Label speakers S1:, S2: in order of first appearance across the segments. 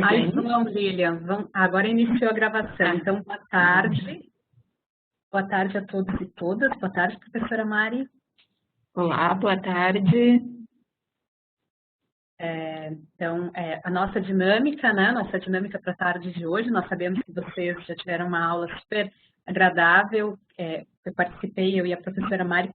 S1: Ai, vamos, Lilian. Agora iniciou a gravação. Então, boa tarde. Boa tarde a todos e todas. Boa tarde, professora Mari.
S2: Olá, boa tarde.
S1: Então, a nossa dinâmica, né? Nossa dinâmica para a tarde de hoje. Nós sabemos que vocês já tiveram uma aula super agradável. Eu participei, eu e a professora Mari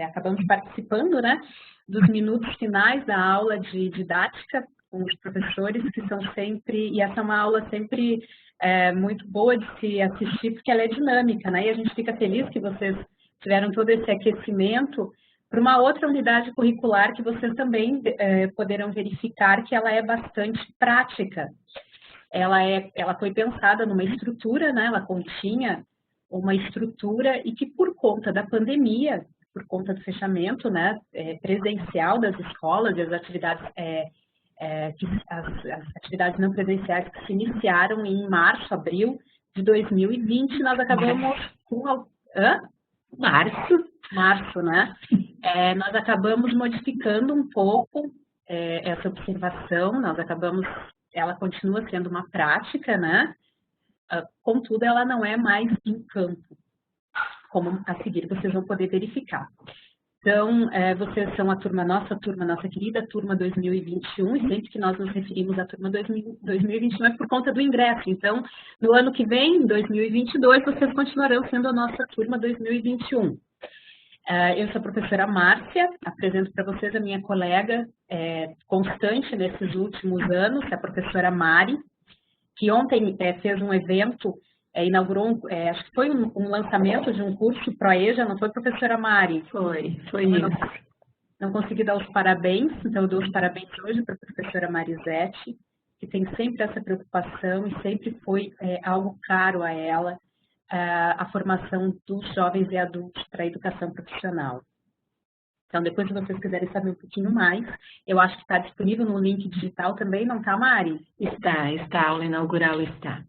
S1: acabamos participando, né? Dos minutos finais da aula de didática com os professores, que são sempre, e essa é uma aula sempre muito boa de se assistir, porque ela é dinâmica, né? E a gente fica feliz que vocês tiveram todo esse aquecimento para uma outra unidade curricular que vocês também poderão verificar que ela é bastante prática. Ela foi pensada numa estrutura, né? Ela continha uma estrutura e que por conta da pandemia, por conta do fechamento, né, presencial das escolas e as atividades as atividades não presenciais que se iniciaram em março, abril de 2020, nós acabamos com... Março, né? Nós acabamos modificando um pouco essa observação, ela continua sendo uma prática, né? Contudo, ela não é mais em campo, como a seguir vocês vão poder verificar. Então, vocês são nossa querida turma 2021, e sempre que nós nos referimos à turma 2021 é por conta do ingresso. Então, no ano que vem, em 2022, vocês continuarão sendo a nossa turma 2021. Eu sou a professora Márcia, apresento para vocês a minha colega constante nesses últimos anos, a professora Mari, que ontem fez um evento, inaugurou, acho que foi um lançamento de um curso ProEja, não foi, professora Mari?
S2: Foi isso.
S1: Não consegui dar os parabéns, então eu dou os parabéns hoje para a professora Marisete, que tem sempre essa preocupação e sempre foi algo caro a ela, a formação dos jovens e adultos para a educação profissional. Então, depois, se vocês quiserem saber um pouquinho mais, eu acho que está disponível no link digital também, não está, Mari?
S2: Está, a aula inaugural está.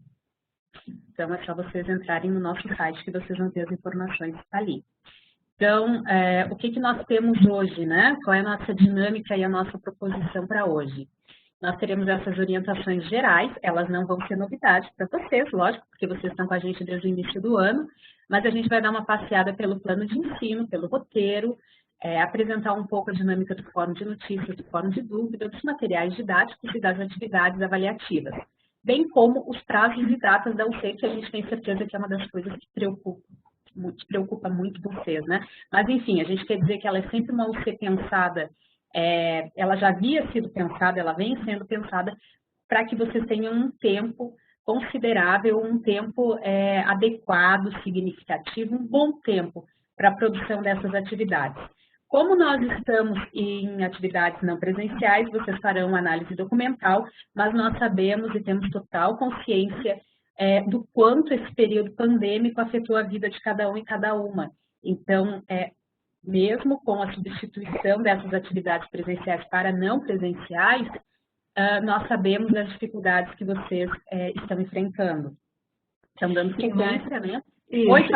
S1: Então, é só vocês entrarem no nosso site que vocês vão ter as informações ali. Então, o que nós temos hoje, né? Qual é a nossa dinâmica e a nossa proposição para hoje? Nós teremos essas orientações gerais, elas não vão ser novidade para vocês, lógico, porque vocês estão com a gente desde o início do ano, mas a gente vai dar uma passeada pelo plano de ensino, pelo roteiro, apresentar um pouco a dinâmica do fórum de notícias, do fórum de dúvida, dos materiais didáticos e das atividades avaliativas, bem como os prazos e datas da UC, que a gente tem certeza que é uma das coisas que preocupa muito vocês, né? Mas, enfim, a gente quer dizer que ela é sempre uma UC pensada, ela já havia sido pensada, ela vem sendo pensada para que vocês tenham um tempo considerável, um tempo adequado, significativo, um bom tempo para a produção dessas atividades. Como nós estamos em atividades não presenciais, vocês farão análise documental, mas nós sabemos e temos total consciência do quanto esse período pandêmico afetou a vida de cada um e cada uma. Então, mesmo com a substituição dessas atividades presenciais para não presenciais, nós sabemos das dificuldades que vocês estão enfrentando. Estão dando sequência, né?
S2: Oi,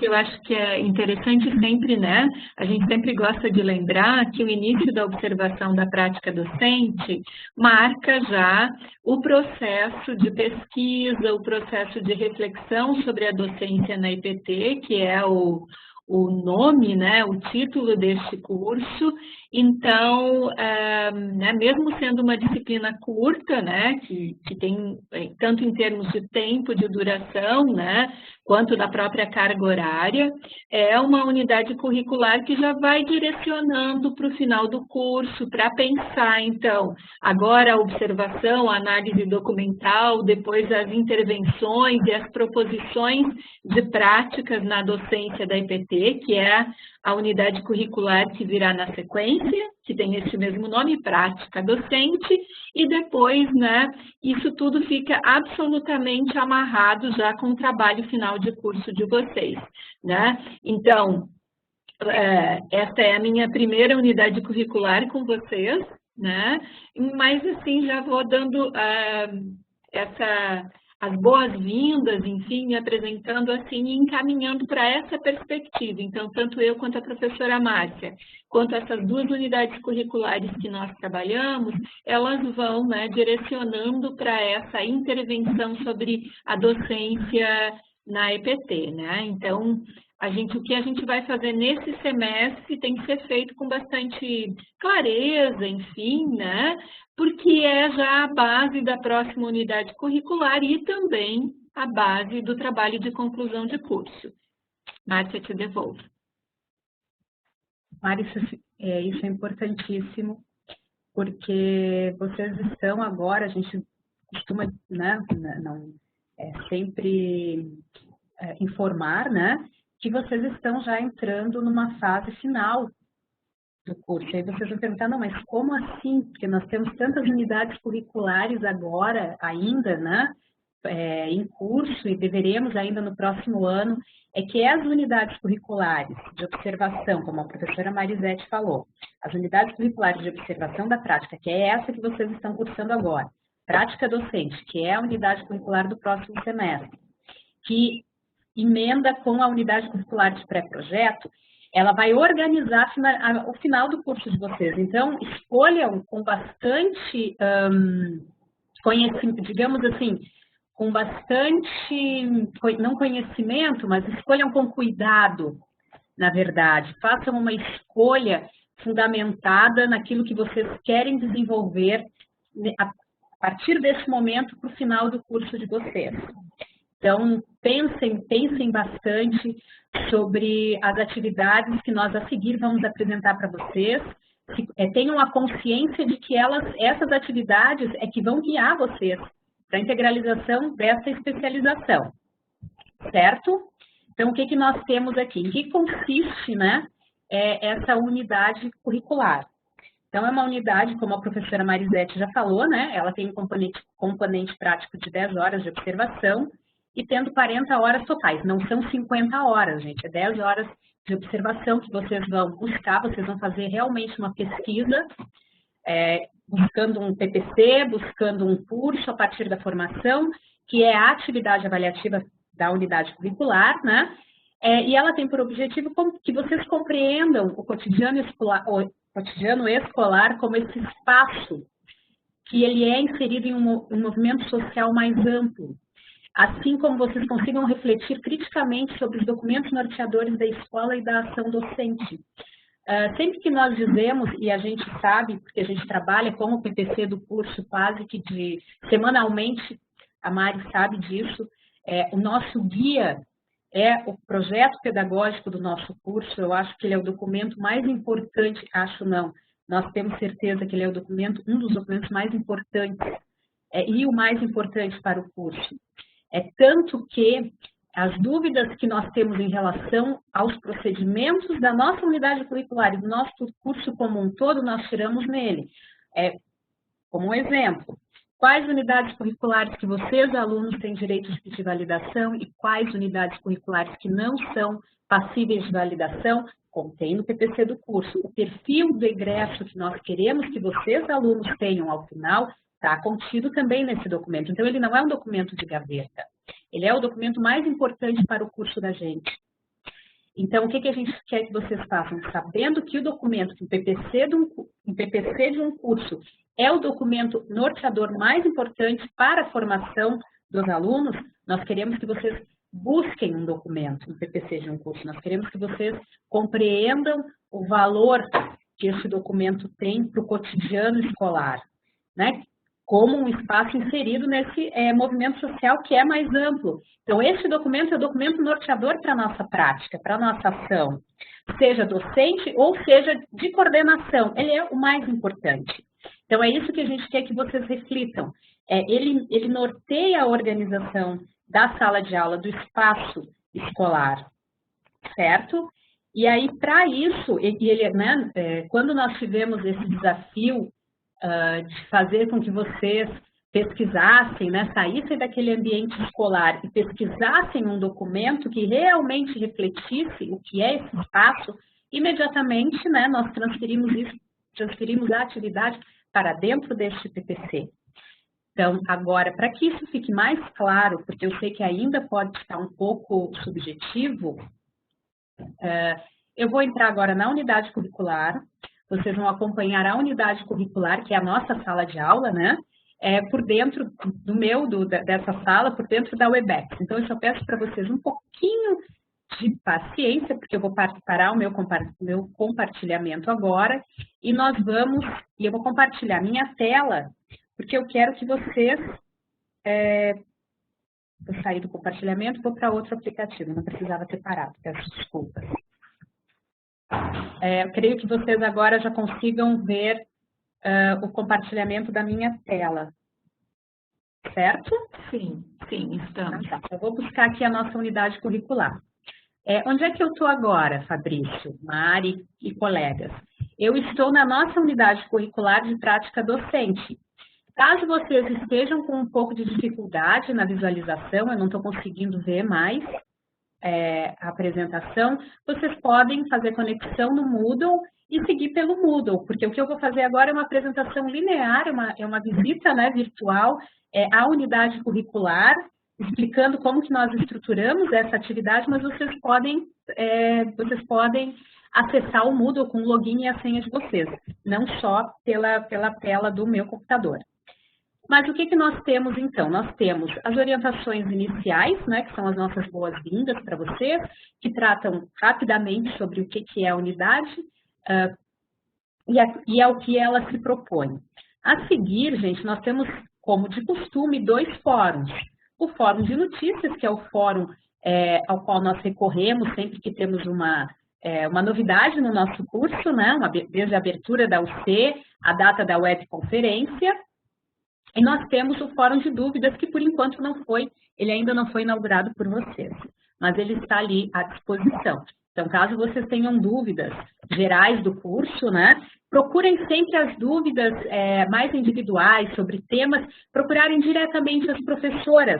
S2: eu acho que é interessante sempre, né? A gente sempre gosta de lembrar que o início da observação da prática docente marca já o processo de pesquisa, o processo de reflexão sobre a docência na IPT, que é o nome, né, o título deste curso. Então, mesmo sendo uma disciplina curta, né, que tem, tanto em termos de tempo de duração, né, quanto da própria carga horária, é uma unidade curricular que já vai direcionando para o final do curso, para pensar, então, agora a observação, a análise documental, depois as intervenções e as proposições de práticas na docência da IPT, que é a unidade curricular que virá na sequência, que tem esse mesmo nome, prática docente, e depois, né, isso tudo fica absolutamente amarrado já com o trabalho final de curso de vocês, né? Então, esta é a minha primeira unidade curricular com vocês, né? Mas, assim, já vou dando as boas-vindas, enfim, me apresentando assim e encaminhando para essa perspectiva. Então, tanto eu quanto a professora Márcia, quanto essas duas unidades curriculares que nós trabalhamos, elas vão, né, direcionando para essa intervenção sobre a docência na EPT, né? Então, o que a gente vai fazer nesse semestre tem que ser feito com bastante clareza, enfim, né? Porque é já a base da próxima unidade curricular e também a base do trabalho de conclusão de curso. Márcia, te devolvo.
S1: Márcia, isso é importantíssimo, porque vocês estão agora, a gente costuma, né, não, sempre informar, né, que vocês estão já entrando numa fase final do curso. Aí vocês vão perguntar, não, mas como assim? Porque nós temos tantas unidades curriculares agora, ainda, né, em curso, e deveremos ainda no próximo ano, que as unidades curriculares de observação, como a professora Marisete falou, as unidades curriculares de observação da prática, que é essa que vocês estão cursando agora, prática docente, que é a unidade curricular do próximo semestre, que emenda com a unidade curricular de pré-projeto, ela vai organizar o final do curso de vocês. Então, escolham com bastante conhecimento, digamos assim, com bastante, não conhecimento, mas escolham com cuidado, na verdade. Façam uma escolha fundamentada naquilo que vocês querem desenvolver a partir desse momento para o final do curso de vocês. Então, pensem bastante sobre as atividades que nós a seguir vamos apresentar para vocês. Tenham a consciência de que essas atividades que vão guiar vocês para a integralização dessa especialização, certo? Então, o que nós temos aqui? Em que consiste, né, essa unidade curricular? Então, é uma unidade, como a professora Marisete já falou, né, ela tem um componente prático de 10 horas de observação, e tendo 40 horas totais. Não são 50 horas, gente, é 10 horas de observação que vocês vão buscar, vocês vão fazer realmente uma pesquisa, buscando um PPC, buscando um curso a partir da formação, que é a atividade avaliativa da unidade curricular, né? E ela tem por objetivo que vocês compreendam o cotidiano escolar como esse espaço que ele é inserido em um movimento social mais amplo, assim como vocês consigam refletir criticamente sobre os documentos norteadores da escola e da ação docente. Sempre que nós dizemos, e a gente sabe, porque a gente trabalha com o PPC do curso quase que semanalmente, a Mari sabe disso, o nosso guia é o projeto pedagógico do nosso curso. Eu acho que ele é o documento mais importante, acho não, nós temos certeza que ele é um dos documentos mais importantes, e o mais importante para o curso. Tanto que as dúvidas que nós temos em relação aos procedimentos da nossa unidade curricular e do nosso curso como um todo, nós tiramos nele. Como um exemplo, quais unidades curriculares que vocês, alunos, têm direito de validação e quais unidades curriculares que não são passíveis de validação, contém no PPC do curso. O perfil do egresso que nós queremos que vocês, alunos, tenham ao final, está contido também nesse documento. Então, ele não é um documento de gaveta. Ele é o documento mais importante para o curso da gente. Então, o que a gente quer que vocês façam? Sabendo que o documento, que o PPC de um curso é o documento norteador mais importante para a formação dos alunos, nós queremos que vocês busquem um documento no PPC de um curso. Nós queremos que vocês compreendam o valor que esse documento tem para o cotidiano escolar, né? Como um espaço inserido nesse movimento social que é mais amplo. Então, esse documento é o documento norteador para a nossa prática, para a nossa ação, seja docente ou seja de coordenação, ele é o mais importante. Então, é isso que a gente quer que vocês reflitam. Ele norteia a organização da sala de aula, do espaço escolar, certo? E aí, para isso, quando nós tivemos esse desafio de fazer com que vocês pesquisassem, né, saíssem daquele ambiente escolar e pesquisassem um documento que realmente refletisse o que é esse espaço, imediatamente, né, nós transferimos a atividade para dentro deste PPC. Então, agora, para que isso fique mais claro, porque eu sei que ainda pode estar um pouco subjetivo, eu vou entrar agora na unidade curricular, vocês vão acompanhar a unidade curricular, que é a nossa sala de aula, né? Por dentro dessa sala, por dentro da Webex. Então, eu só peço para vocês um pouquinho de paciência, porque eu vou parar o meu compartilhamento agora, e eu vou compartilhar minha tela, porque eu quero que vocês... vou sair do compartilhamento, vou para outro aplicativo, não precisava ter parado, peço desculpas. Eu creio que vocês agora já consigam ver o compartilhamento da minha tela. Certo?
S2: Sim, estamos.
S1: Tá. Eu vou buscar aqui a nossa unidade curricular. Onde é que eu estou agora, Fabrício, Mari e colegas? Eu estou na nossa unidade curricular de prática docente. Caso vocês estejam com um pouco de dificuldade na visualização, eu não estou conseguindo ver mais a apresentação, vocês podem fazer conexão no Moodle e seguir pelo Moodle, porque o que eu vou fazer agora é uma apresentação linear, é uma visita, né, virtual à unidade curricular, explicando como que nós estruturamos essa atividade, mas vocês podem acessar o Moodle com o login e a senha de vocês, não só pela tela do meu computador. Mas o que nós temos, então? Nós temos as orientações iniciais, né, que são as nossas boas-vindas para vocês, que tratam rapidamente sobre o que é a unidade e ao que ela se propõe. A seguir, gente, nós temos, como de costume, 2 fóruns. O Fórum de Notícias, que é o fórum ao qual nós recorremos sempre que temos uma novidade no nosso curso, né, desde a abertura da UC, a data da webconferência. E nós temos o Fórum de Dúvidas, que por enquanto ele ainda não foi inaugurado por vocês, mas ele está ali à disposição. Então, caso vocês tenham dúvidas gerais do curso, né, procurem sempre as dúvidas mais individuais sobre temas, procurarem diretamente as professoras,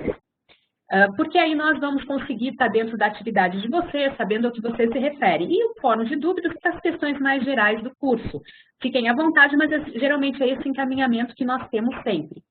S1: porque aí nós vamos conseguir estar dentro da atividade de vocês, sabendo ao que vocês se referem. E o Fórum de Dúvidas para as questões mais gerais do curso. Fiquem à vontade, mas geralmente é esse encaminhamento que nós temos sempre.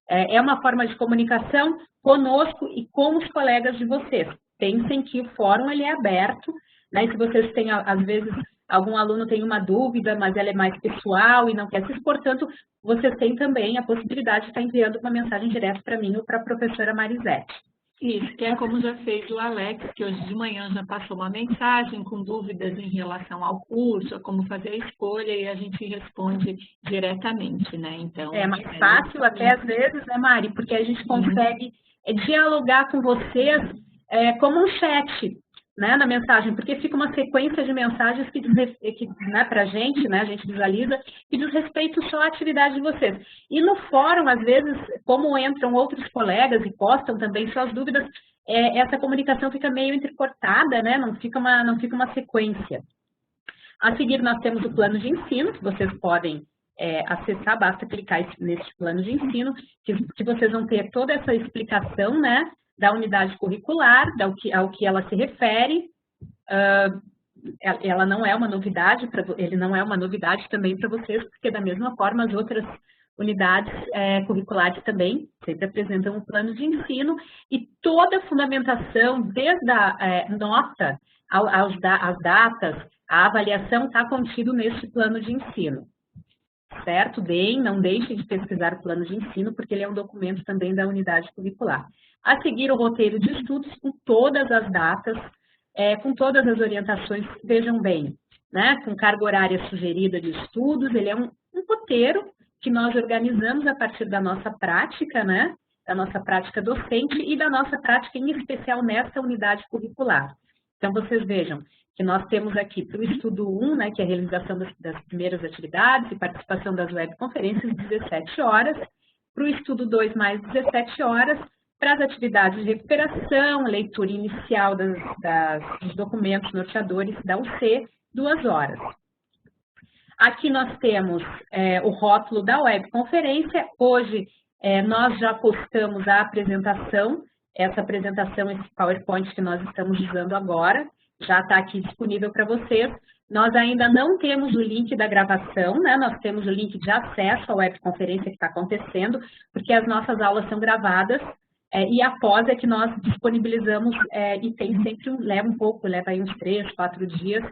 S1: É uma forma de comunicação conosco e com os colegas de vocês. Pensem que o fórum ele é aberto, né? E se vocês têm, às vezes, algum aluno tem uma dúvida, mas ela é mais pessoal e não quer se expor tanto, vocês têm também a possibilidade de estar enviando uma mensagem direta para mim ou para a professora Marisete.
S2: Isso, que é como já fez o Alex, que hoje de manhã já passou uma mensagem com dúvidas em relação ao curso, a como fazer a escolha, e a gente responde diretamente, né? Então,
S1: é mais fácil até às vezes, né, Mari? Porque a gente consegue dialogar com vocês como um chat, né, na mensagem, porque fica uma sequência de mensagens que né, para a gente, né, a gente visualiza, que diz respeito só à atividade de vocês. E no fórum, às vezes, como entram outros colegas e postam também suas dúvidas, essa comunicação fica meio entrecortada, né, não fica uma sequência. A seguir, nós temos o plano de ensino, que vocês podem acessar, basta clicar nesse plano de ensino, que vocês vão ter toda essa explicação, né, da unidade curricular, ao que ela se refere. Ela não é uma novidade, ele não é uma novidade também para vocês, porque da mesma forma as outras unidades curriculares também sempre apresentam um plano de ensino e toda a fundamentação, desde a nota às datas, a avaliação está contido nesse plano de ensino. Certo? Não deixem de pesquisar o plano de ensino, porque ele é um documento também da unidade curricular. A seguir, o roteiro de estudos com todas as datas, com todas as orientações, vejam bem, né? Com carga horária sugerida de estudos, ele é um roteiro que nós organizamos a partir da nossa prática, né? Da nossa prática docente e da nossa prática em especial nessa unidade curricular. Então, vocês vejam que nós temos aqui para o estudo 1, né, que é a realização das primeiras atividades e participação das webconferências, 17 horas, para o estudo 2, mais 17 horas, para as atividades de recuperação, leitura inicial dos documentos norteadores da UC, 2 horas. Aqui nós temos o rótulo da webconferência. Hoje nós já postamos a apresentação, esse PowerPoint que nós estamos usando agora. já está aqui disponível para vocês. Nós ainda não temos o link da gravação, né? Nós temos o link de acesso à webconferência que está acontecendo, porque as nossas aulas são gravadas, e após é que nós disponibilizamos, e tem sempre, leva um pouco, leva aí uns 3, 4 dias,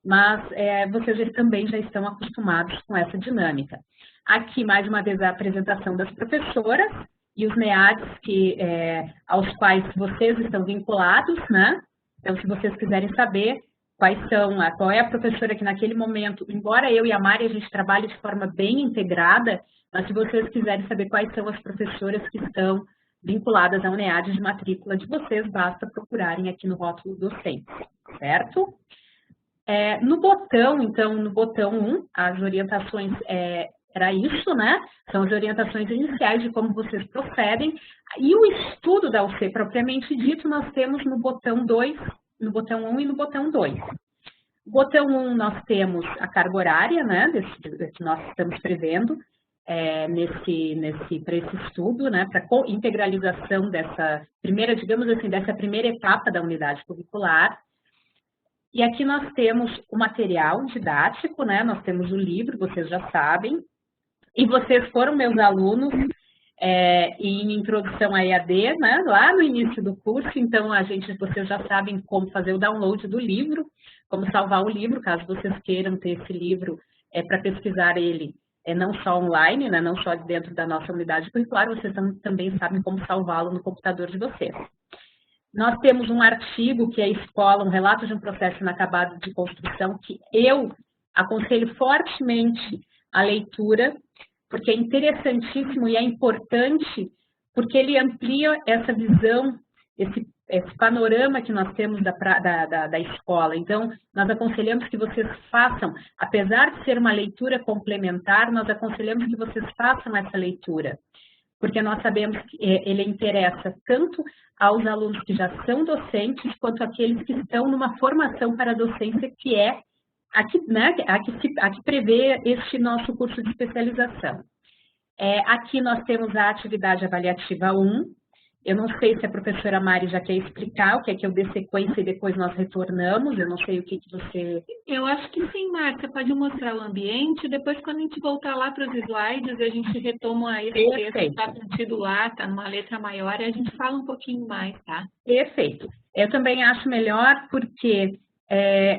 S1: mas vocês também já estão acostumados com essa dinâmica. Aqui, mais uma vez, a apresentação das professoras e os NEADs aos quais vocês estão vinculados, né? Então, se vocês quiserem saber qual é a professora que naquele momento, embora eu e a Mari a gente trabalhe de forma bem integrada, mas se vocês quiserem saber quais são as professoras que estão vinculadas à UNEAD de matrícula de vocês, basta procurarem aqui no rótulo docente, certo? No botão, então, no botão 1, as orientações, era isso, né? São as orientações iniciais de como vocês procedem. E o estudo da UC, propriamente dito, nós temos no botão 2, no botão 1 e no botão 2. No botão 1, nós temos a carga horária, né? Que nós estamos prevendo para esse estudo, né? Para a integralização dessa primeira, digamos assim, dessa primeira etapa da unidade curricular. E aqui nós temos o material didático, né? Nós temos o livro, vocês já sabem. E vocês foram meus alunos em introdução à EAD, né? Lá no início do curso, então vocês já sabem como fazer o download do livro, como salvar o livro, caso vocês queiram ter esse livro para pesquisar ele, não só online, né? Não só dentro da nossa unidade curricular, vocês também sabem como salvá-lo no computador de vocês. Nós temos um artigo que é Escola, um relato de um processo inacabado de construção, que eu aconselho fortemente a leitura, porque é interessantíssimo e é importante, porque ele amplia essa visão, esse panorama que nós temos da escola. Então, nós aconselhamos que vocês façam, apesar de ser uma leitura complementar, nós aconselhamos que vocês façam essa leitura, porque nós sabemos que ele interessa tanto aos alunos que já são docentes, quanto àqueles que estão numa formação para a docência, que é a que prevê este nosso curso de especialização. Aqui nós temos a atividade avaliativa 1. Eu não sei se a professora Mari já quer explicar o que é que eu dê sequência e depois nós retornamos. Eu não sei o que você...
S2: Eu acho que sim, Marta. Pode mostrar o ambiente. Depois, quando a gente voltar lá para os slides, a gente retoma esse texto que está contido lá, está numa letra maior, e a gente fala um pouquinho mais, tá?
S1: Perfeito. Eu também acho melhor porque...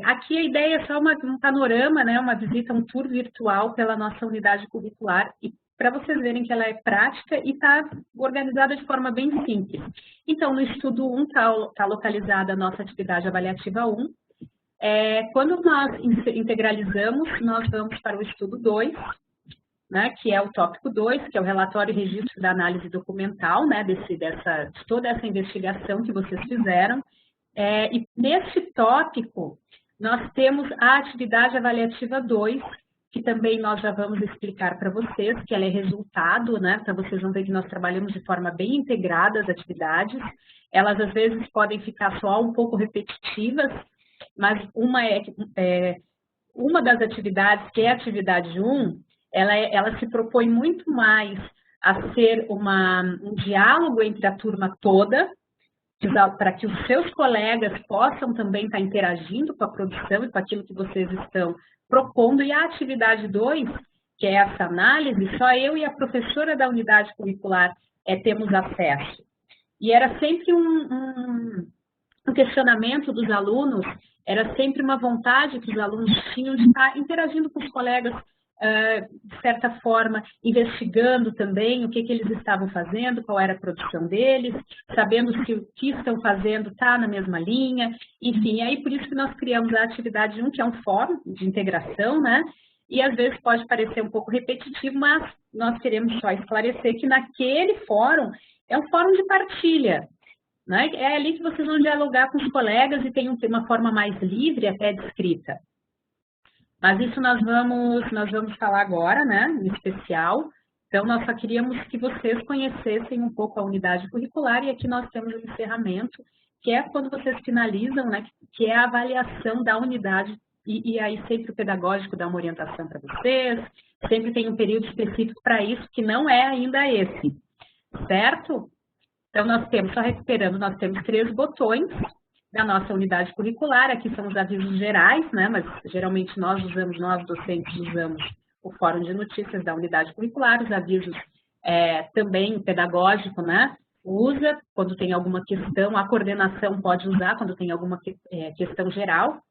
S1: aqui a ideia é só um panorama, né, uma visita, um tour virtual pela nossa unidade curricular, e para vocês verem que ela é prática e está organizada de forma bem simples. Então, no estudo 1 está localizada a nossa atividade avaliativa 1. Quando nós integralizamos, nós vamos para o estudo 2, né, que é o tópico 2, que é o relatório e registro da análise documental, né, de toda essa investigação que vocês fizeram. E nesse tópico, nós temos a atividade avaliativa 2, que também nós já vamos explicar para vocês, que ela é resultado, né? Para vocês vão ver que nós trabalhamos de forma bem integrada as atividades. Elas, às vezes, podem ficar só um pouco repetitivas, mas uma das atividades, que é a atividade 1, ela se propõe muito mais a ser um diálogo entre a turma toda, para que os seus colegas possam também estar interagindo com a produção e com aquilo que vocês estão propondo. E a atividade 2, que é essa análise, só eu e a professora da unidade curricular temos acesso. E era sempre um questionamento dos alunos, era sempre uma vontade que os alunos tinham de estar interagindo com os colegas, de certa forma, investigando também o que eles estavam fazendo, qual era a produção deles, sabendo se o que estão fazendo está na mesma linha, enfim, aí por isso que nós criamos a atividade 1, que é um fórum de integração, né? E às vezes pode parecer um pouco repetitivo, mas nós queremos só esclarecer que naquele fórum é um fórum de partilha, né? É ali que vocês vão dialogar com os colegas e tem uma forma mais livre até de escrita. Mas isso nós vamos falar agora, né, em especial. Então, nós só queríamos que vocês conhecessem um pouco a unidade curricular, e aqui nós temos o encerramento, que é quando vocês finalizam, né, que é a avaliação da unidade, e aí sempre o pedagógico dá uma orientação para vocês, sempre tem um período específico para isso, que não é ainda esse, certo? Então, nós temos, só recuperando, nós temos 3 botões. da nossa unidade curricular. Aqui são os avisos gerais, né? Mas geralmente nós docentes usamos o Fórum de Notícias da unidade curricular, os avisos também pedagógico, né? Usa quando tem alguma questão, a coordenação pode usar quando tem alguma questão geral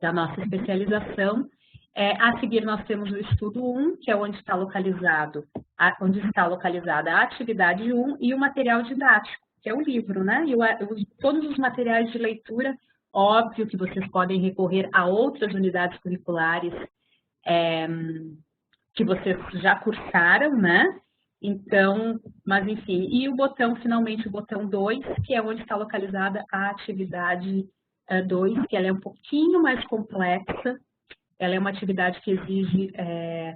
S1: da nossa especialização. A seguir nós temos o estudo 1, que é onde está localizada a atividade 1 e o material didático, que é o livro, né? E todos os materiais de leitura, óbvio que vocês podem recorrer a outras unidades curriculares que vocês já cursaram, né? Então, mas enfim, e o botão, finalmente, o botão 2, que é onde está localizada a atividade 2, que ela é um pouquinho mais complexa, ela é uma atividade que exige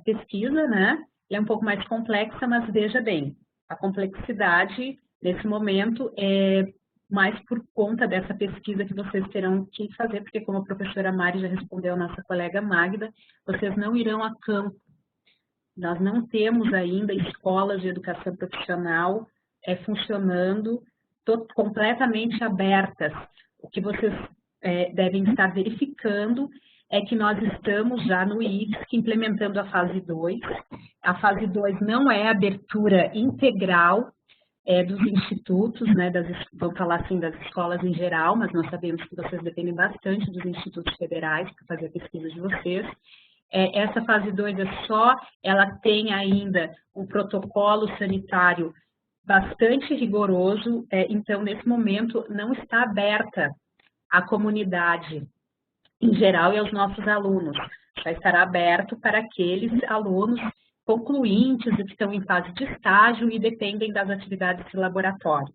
S1: pesquisa, né? Ela é um pouco mais complexa, mas veja bem, a complexidade, nesse momento, é mais por conta dessa pesquisa que vocês terão que fazer, porque como a professora Mari já respondeu a nossa colega Magda, vocês não irão a campo. Nós não temos ainda escolas de educação profissional funcionando completamente abertas. O que vocês devem estar verificando é que nós estamos já no IFSC implementando a fase 2. A fase 2 não é a abertura integral dos institutos, né, vamos falar assim, das escolas em geral, mas nós sabemos que vocês dependem bastante dos institutos federais para fazer a pesquisa de vocês. Essa fase 2 ela tem ainda um protocolo sanitário bastante rigoroso, então, nesse momento, não está aberta à comunidade em geral e aos nossos alunos. Já estará aberto para aqueles alunos concluintes e que estão em fase de estágio e dependem das atividades de laboratório.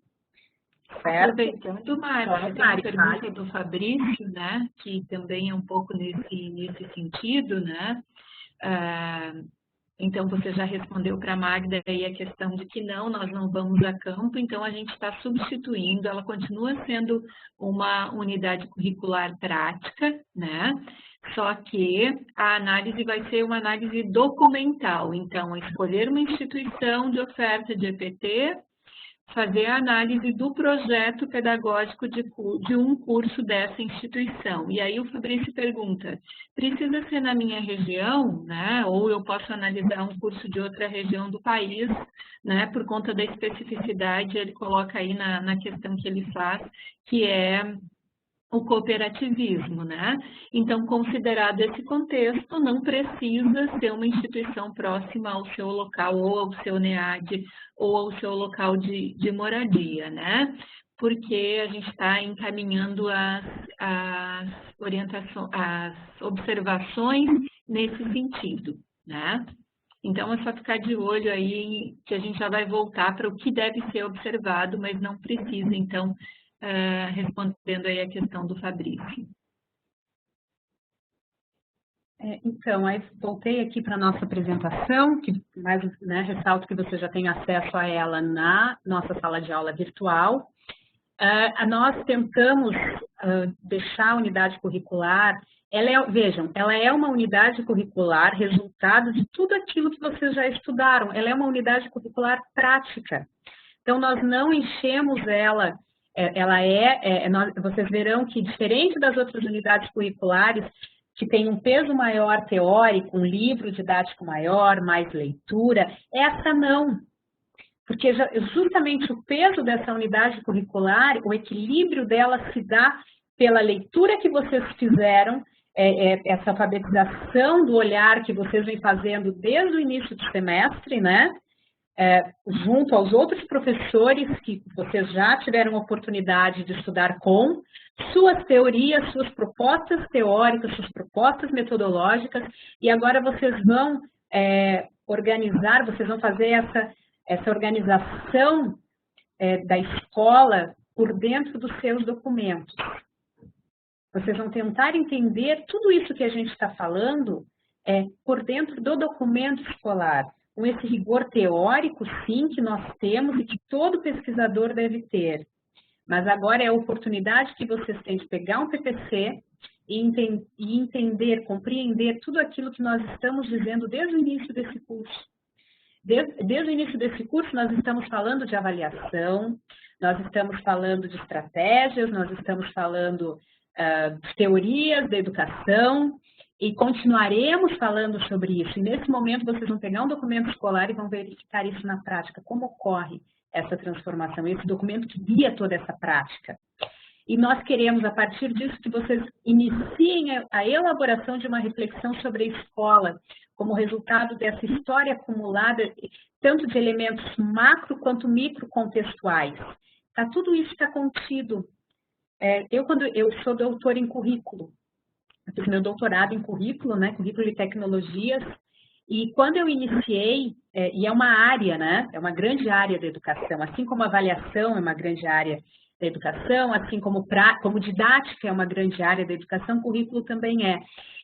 S2: Certo? Aproveitando, Mari, tem a pergunta do Fabrício, né, que também é um pouco nesse sentido, né? Então, você já respondeu para a Magda aí a questão de que nós não vamos a campo, então a gente está substituindo, ela continua sendo uma unidade curricular prática, né? Só que a análise vai ser uma análise documental, então, escolher uma instituição de oferta de EPT, fazer a análise do projeto pedagógico de um curso dessa instituição. E aí o Fabrício pergunta, precisa ser na minha região, né? Ou eu posso analisar um curso de outra região do país, né? Por conta da especificidade, ele coloca aí na questão que ele faz, que é o cooperativismo, né? Então, considerado esse contexto, não precisa ser uma instituição próxima ao seu local, ou ao seu NEAD, ou ao seu local de moradia, né? Porque a gente está encaminhando as observações nesse sentido, né? Então, é só ficar de olho aí que a gente já vai voltar para o que deve ser observado, mas não precisa, então, respondendo aí a questão do Fabrício.
S1: Então, aí voltei aqui para a nossa apresentação, que mais, né, ressalto que você já tem acesso a ela na nossa sala de aula virtual. Nós tentamos deixar a unidade curricular, vejam, ela é uma unidade curricular resultado de tudo aquilo que vocês já estudaram, ela é uma unidade curricular prática. Então, nós não enchemos ela, vocês verão que diferente das outras unidades curriculares, que tem um peso maior teórico, um livro didático maior, mais leitura, essa não. Porque justamente o peso dessa unidade curricular, o equilíbrio dela se dá pela leitura que vocês fizeram, essa alfabetização do olhar que vocês vêm fazendo desde o início do semestre, né? Junto aos outros professores que vocês já tiveram oportunidade de estudar com, suas teorias, suas propostas teóricas, suas propostas metodológicas, e agora vocês vão organizar, vocês vão fazer essa organização da escola por dentro dos seus documentos. Vocês vão tentar entender tudo isso que a gente está falando por dentro do documento escolar, com esse rigor teórico, sim, que nós temos e que todo pesquisador deve ter. Mas agora é a oportunidade que vocês têm de pegar um PPC e entender, compreender tudo aquilo que nós estamos dizendo desde o início desse curso. Desde o início desse curso, nós estamos falando de avaliação, nós estamos falando de estratégias, nós estamos falando de teorias da educação, e continuaremos falando sobre isso. E nesse momento vocês vão pegar um documento escolar e vão verificar isso na prática, como ocorre essa transformação, esse documento que guia toda essa prática. E nós queremos, a partir disso, que vocês iniciem a elaboração de uma reflexão sobre a escola, como resultado dessa história acumulada, tanto de elementos macro quanto micro contextuais. Tudo isso está contido. Eu sou doutora em currículo, eu fiz meu doutorado em currículo, né, currículo e tecnologias, e quando eu iniciei, e é uma área, né, é uma grande área da educação, assim como a avaliação é uma grande área da educação, assim como didática é uma grande área da educação, currículo também é.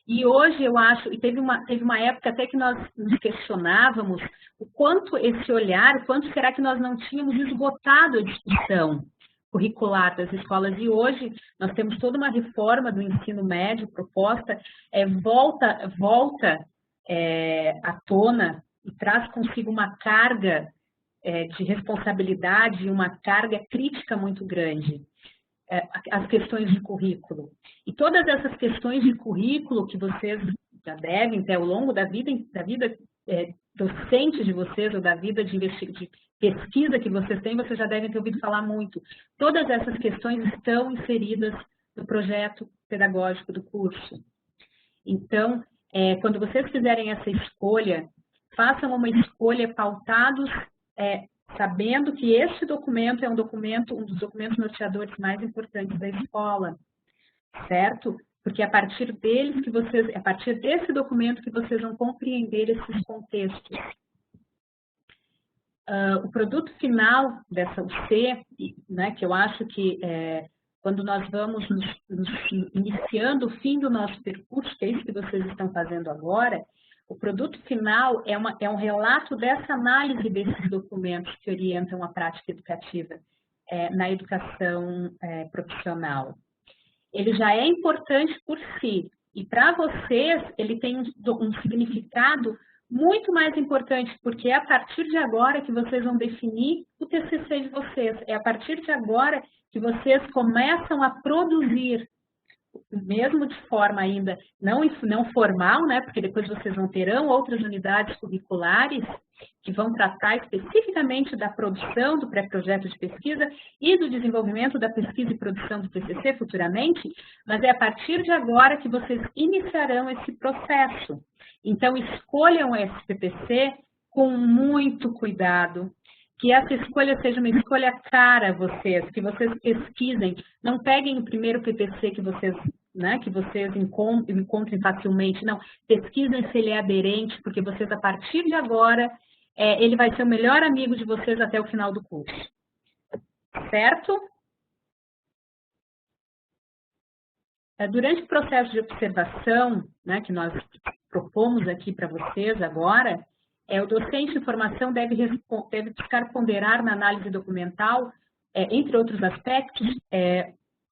S1: E hoje eu acho, e teve uma época até que nós nos questionávamos o quanto esse olhar, o quanto será que nós não tínhamos esgotado a discussão curricular das escolas, e hoje nós temos toda uma reforma do ensino médio proposta, volta à tona e traz consigo uma carga de responsabilidade e uma carga crítica muito grande, as questões de currículo. E todas essas questões de currículo que vocês já devem ter ao longo da vida docente de vocês, ou da vida de pesquisa que vocês têm, vocês já devem ter ouvido falar muito. Todas essas questões estão inseridas no projeto pedagógico do curso. Então, quando vocês fizerem essa escolha, façam uma escolha pautados, sabendo que este documento é um dos documentos norteadores mais importantes da escola, certo? Porque é a partir desse documento que vocês vão compreender esses contextos. O produto final dessa UC, né, que eu acho que quando nós vamos nos iniciando o fim do nosso percurso, que é isso que vocês estão fazendo agora, o produto final é um relato dessa análise desses documentos que orientam a prática educativa na educação profissional. Ele já é importante por si, e para vocês ele tem um significado muito mais importante, porque é a partir de agora que vocês vão definir o TCC de vocês, é a partir de agora que vocês começam a produzir, mesmo de forma ainda não formal, né, porque depois vocês terão outras unidades curriculares que vão tratar especificamente da produção do pré-projeto de pesquisa e do desenvolvimento da pesquisa e produção do TCC futuramente, mas é a partir de agora que vocês iniciarão esse processo. Então, escolham esse PPC com muito cuidado, que essa escolha seja uma escolha cara a vocês, que vocês pesquisem, não peguem o primeiro PPC que vocês encontrem facilmente, não, pesquisem se ele é aderente, porque vocês, a partir de agora, ele vai ser o melhor amigo de vocês até o final do curso. Certo? Durante o processo de observação, né, que nós propomos aqui para vocês agora, o docente de formação deve buscar ponderar na análise documental, entre outros aspectos,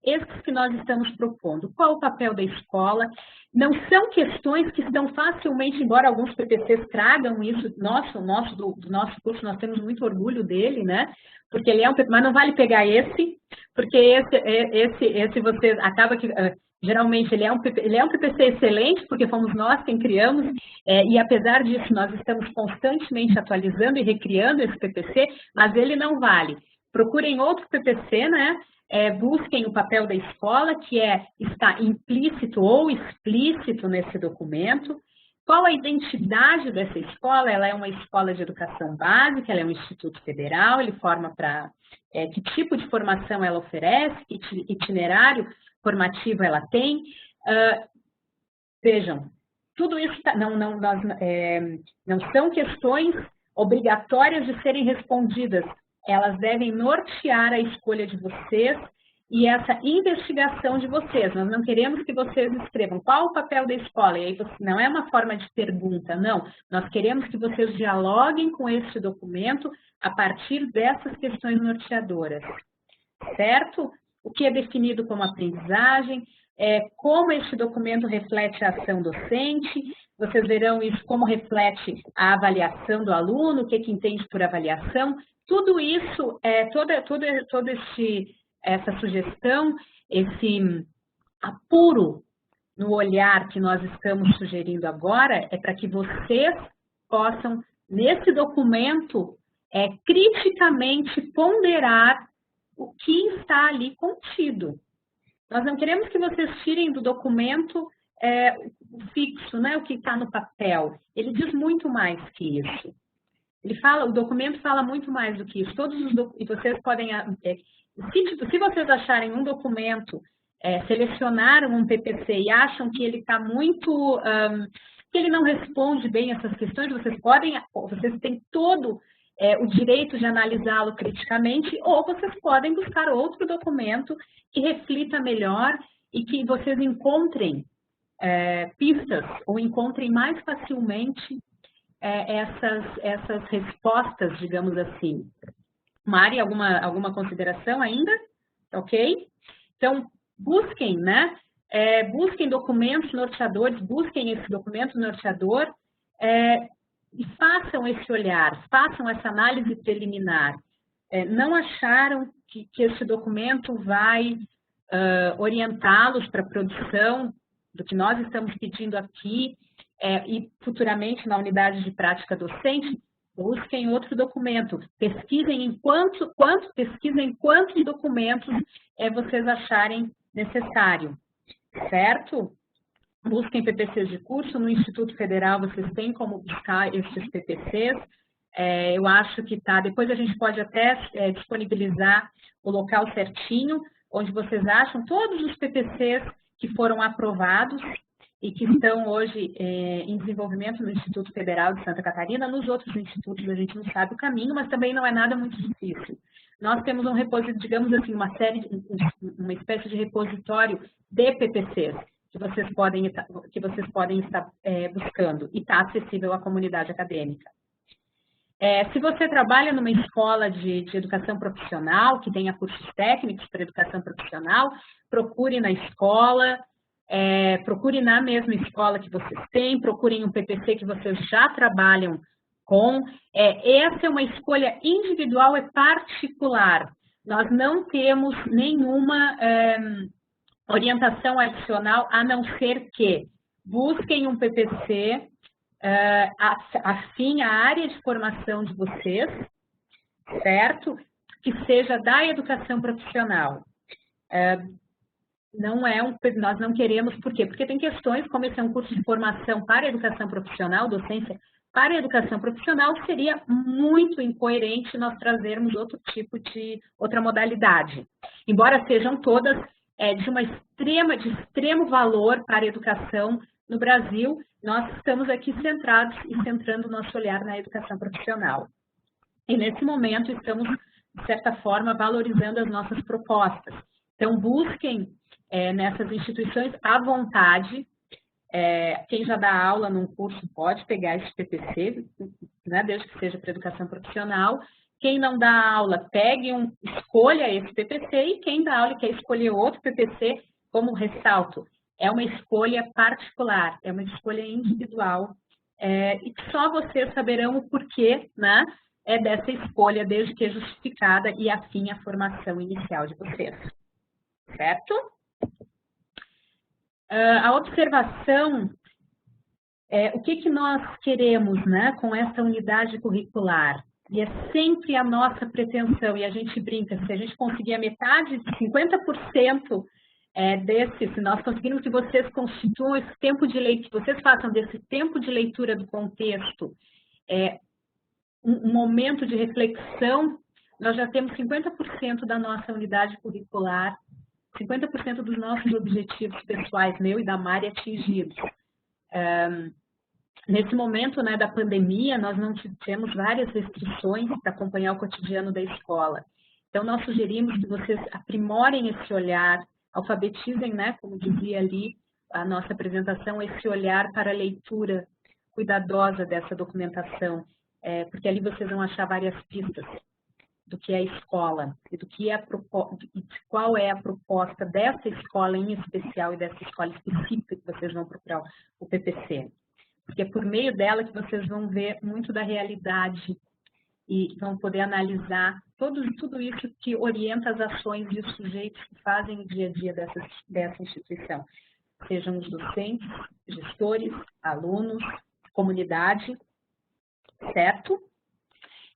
S1: esses que nós estamos propondo. Qual o papel da escola? Não são questões que estão facilmente, embora alguns PPCs tragam isso, do nosso curso, nós temos muito orgulho dele, né? Porque ele é um PPC, mas não vale pegar esse, porque esse você acaba que... Geralmente ele é um PPC excelente, porque fomos nós quem criamos, e apesar disso nós estamos constantemente atualizando e recriando esse PPC, mas ele não vale. Procurem outro PPC, né? Busquem o papel da escola, que está implícito ou explícito nesse documento. Qual a identidade dessa escola? Ela é uma escola de educação básica, ela é um instituto federal, ele forma para... que tipo de formação ela oferece, que itinerário formativo ela tem. Vejam, tudo isso não são questões obrigatórias de serem respondidas. Elas devem nortear a escolha de vocês e essa investigação de vocês. Nós não queremos que vocês escrevam qual o papel da escola, e aí não é uma forma de pergunta, não. Nós queremos que vocês dialoguem com este documento a partir dessas questões norteadoras, certo? O que é definido como aprendizagem, como este documento reflete a ação docente, vocês verão isso como reflete a avaliação do aluno, o que entende por avaliação. Tudo isso, essa sugestão, esse apuro no olhar que nós estamos sugerindo agora, é para que vocês possam, nesse documento, criticamente ponderar o que está ali contido. Nós não queremos que vocês tirem do documento o fixo, né, o que está no papel. Ele diz muito mais que isso. O documento fala muito mais do que isso. E vocês podem, se vocês acharem um documento, selecionaram um PPC e acham que ele está muito, que ele não responde bem essas questões, vocês têm todo o direito de analisá-lo criticamente, ou vocês podem buscar outro documento que reflita melhor e que vocês encontrem pistas ou encontrem mais facilmente essas respostas, digamos assim. Mari, alguma consideração ainda? Ok? Então, busquem, né? Busquem documentos norteadores, busquem esse documento norteador e façam esse olhar, façam essa análise preliminar. Não acharam que esse documento vai orientá-los para a produção do que nós estamos pedindo aqui e futuramente na unidade de prática docente? Busquem outro documento, pesquisem quantos documentos vocês acharem necessário, certo? Busquem PPCs de curso, no Instituto Federal vocês têm como buscar esses PPCs, eu acho que depois a gente pode até disponibilizar o local certinho, onde vocês acham todos os PPCs que foram aprovados e que estão hoje em desenvolvimento no Instituto Federal de Santa Catarina. Nos outros institutos a gente não sabe o caminho, mas também não é nada muito difícil. Nós temos um repositório, digamos assim, uma espécie de repositório de PPCs que vocês podem estar buscando e está acessível à comunidade acadêmica. Se você trabalha numa escola de educação profissional, que tenha cursos técnicos para educação profissional, procure na escola, procure na mesma escola que vocês têm, procurem um PPC que vocês já trabalham com. Essa é uma escolha individual e particular. Nós não temos nenhuma orientação adicional, a não ser que busquem um PPC afim à área de formação de vocês, certo? Que seja da educação profissional. Nós não queremos, por quê? Porque tem questões, como esse é um curso de formação para a educação profissional, docência para a educação profissional, seria muito incoerente nós trazermos outra modalidade. Embora sejam todas de extremo valor para a educação no Brasil, nós estamos aqui centrados e centrando o nosso olhar na educação profissional. E nesse momento estamos, de certa forma, valorizando as nossas propostas. Então, busquem nessas instituições à vontade. Quem já dá aula num curso pode pegar esse PPC, né, desde que seja para educação profissional. Quem não dá aula, escolha esse PPC, e quem dá aula e quer escolher outro PPC, como ressalto, é uma escolha particular, é uma escolha individual, e só vocês saberão o porquê, né, dessa escolha, desde que é justificada e afim à formação inicial de vocês. Certo? A observação, o que nós queremos, né, com essa unidade curricular? E é sempre a nossa pretensão, e a gente brinca, se a gente conseguir a metade, 50% se nós conseguirmos que vocês constituam esse tempo de leitura, que vocês façam desse tempo de leitura do contexto um momento de reflexão, nós já temos 50% da nossa unidade curricular, 50% dos nossos objetivos pessoais, meu e da Mari, atingidos. Nesse momento, né, da pandemia, nós não tivemos várias restrições para acompanhar o cotidiano da escola. Então, nós sugerimos que vocês aprimorem esse olhar, alfabetizem, né, como dizia ali a nossa apresentação, esse olhar para a leitura cuidadosa dessa documentação, porque ali vocês vão achar várias pistas do que é a escola e do que qual é a proposta dessa escola em especial e dessa escola específica que vocês vão procurar o PPC. porque é por meio dela que vocês vão ver muito da realidade e vão poder analisar tudo isso que orienta as ações e os sujeitos que fazem o dia a dia dessa instituição, sejam os docentes, gestores, alunos, comunidade, certo?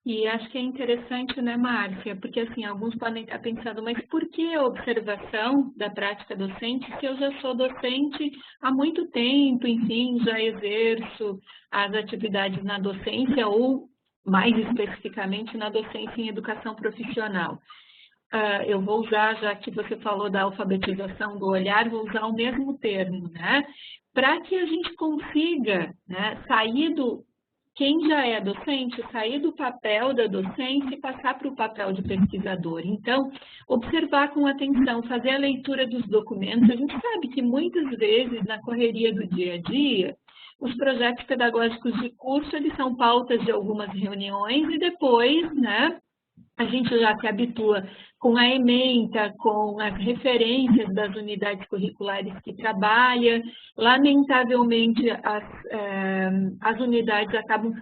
S2: E acho que é interessante, né, Márcia? Porque, assim, alguns podem estar pensando, mas por que a observação da prática docente se eu já sou docente há muito tempo, enfim, já exerço as atividades na docência ou, mais especificamente, na docência em educação profissional? Eu vou usar, já que você falou da alfabetização do olhar, vou usar o mesmo termo, né? Para que a gente consiga, né, sair do... Quem já é docente, sair do papel da docência e passar para o papel de pesquisador. Então, observar com atenção, fazer a leitura dos documentos. A gente sabe que muitas vezes, na correria do dia a dia, os projetos pedagógicos de curso, eles são pautas de algumas reuniões e depois, né, a gente já se habitua com a ementa, com as referências das unidades curriculares que trabalha. Lamentavelmente, as unidades acabam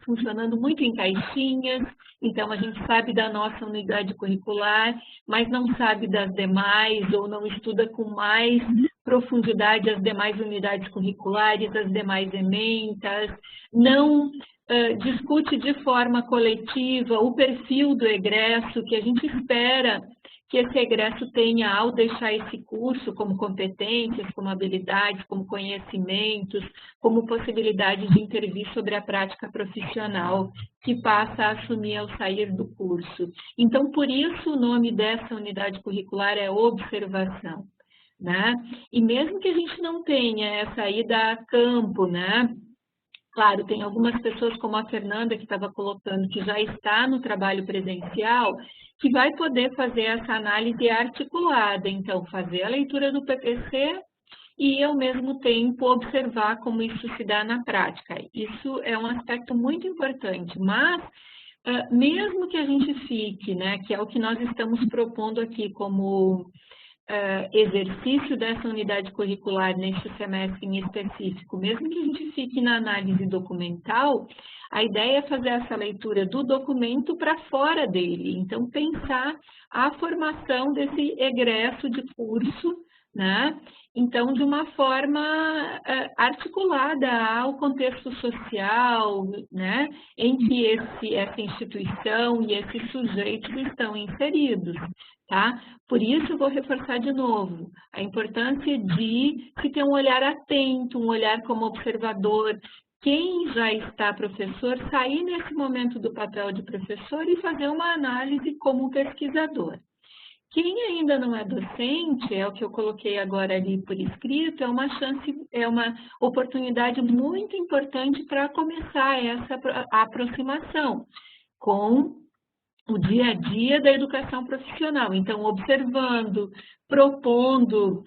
S2: funcionando muito em caixinhas, então a gente sabe da nossa unidade curricular, mas não sabe das demais, ou não estuda com mais profundidade as demais unidades curriculares, as demais ementas, não discute de forma coletiva o perfil do egresso que a gente espera que esse egresso tenha ao deixar esse curso, como competências, como habilidades, como conhecimentos, como possibilidade de intervir sobre a prática profissional que passa a assumir ao sair do curso. Então, por isso o nome dessa unidade curricular é observação, né? E mesmo que a gente não tenha essa ida a campo, né? Claro, tem algumas pessoas como a Fernanda que estava colocando que já está no trabalho presencial, que vai poder fazer essa análise articulada, então fazer a leitura do PPC e ao mesmo tempo observar como isso se dá na prática. Isso é um aspecto muito importante, mas mesmo que a gente fique, né, que é o que nós estamos propondo aqui como exercício dessa unidade curricular neste semestre em específico, mesmo que a gente fique na análise documental, a ideia é fazer essa leitura do documento para fora dele. Então, pensar a formação desse egresso de curso, né? Então, de uma forma articulada ao contexto social, né? Em que essa instituição e esses sujeitos estão inseridos. Tá? Por isso, eu vou reforçar de novo a importância de se ter um olhar atento, um olhar como observador. Quem já está professor, sair nesse momento do papel de professor e fazer uma análise como pesquisador. Quem ainda não é docente, é o que eu coloquei agora ali por escrito, é uma chance, é uma oportunidade muito importante para começar essa aproximação com o dia a dia da educação profissional. Então, observando, propondo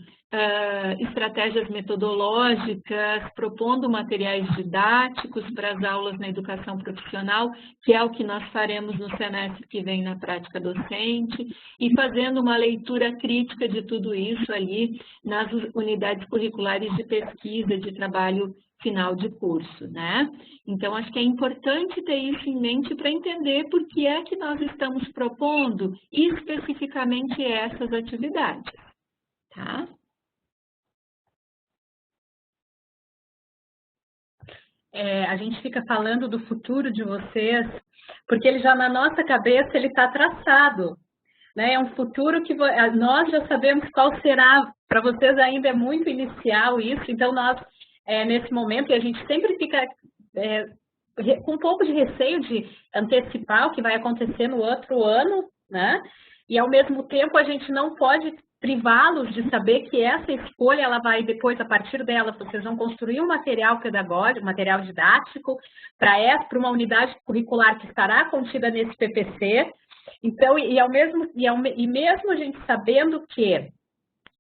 S2: estratégias metodológicas, propondo materiais didáticos para as aulas na educação profissional, que é o que nós faremos no semestre que vem na prática docente, e fazendo uma leitura crítica de tudo isso ali nas unidades curriculares de pesquisa, de trabalho final de curso, né? Então, acho que é importante ter isso em mente para entender por que é que nós estamos propondo especificamente essas atividades, tá?
S1: A gente fica falando do futuro de vocês, porque ele já na nossa cabeça ele está traçado, né? É um futuro que nós já sabemos qual será, para vocês ainda é muito inicial isso, então nós, nesse momento, a gente sempre fica com um pouco de receio de antecipar o que vai acontecer no outro ano, né? E ao mesmo tempo a gente não pode privá-los de saber que essa escolha, ela vai depois, a partir dela, vocês vão construir um material pedagógico, um material didático para uma unidade curricular que estará contida nesse PPC. Então, e mesmo a gente sabendo que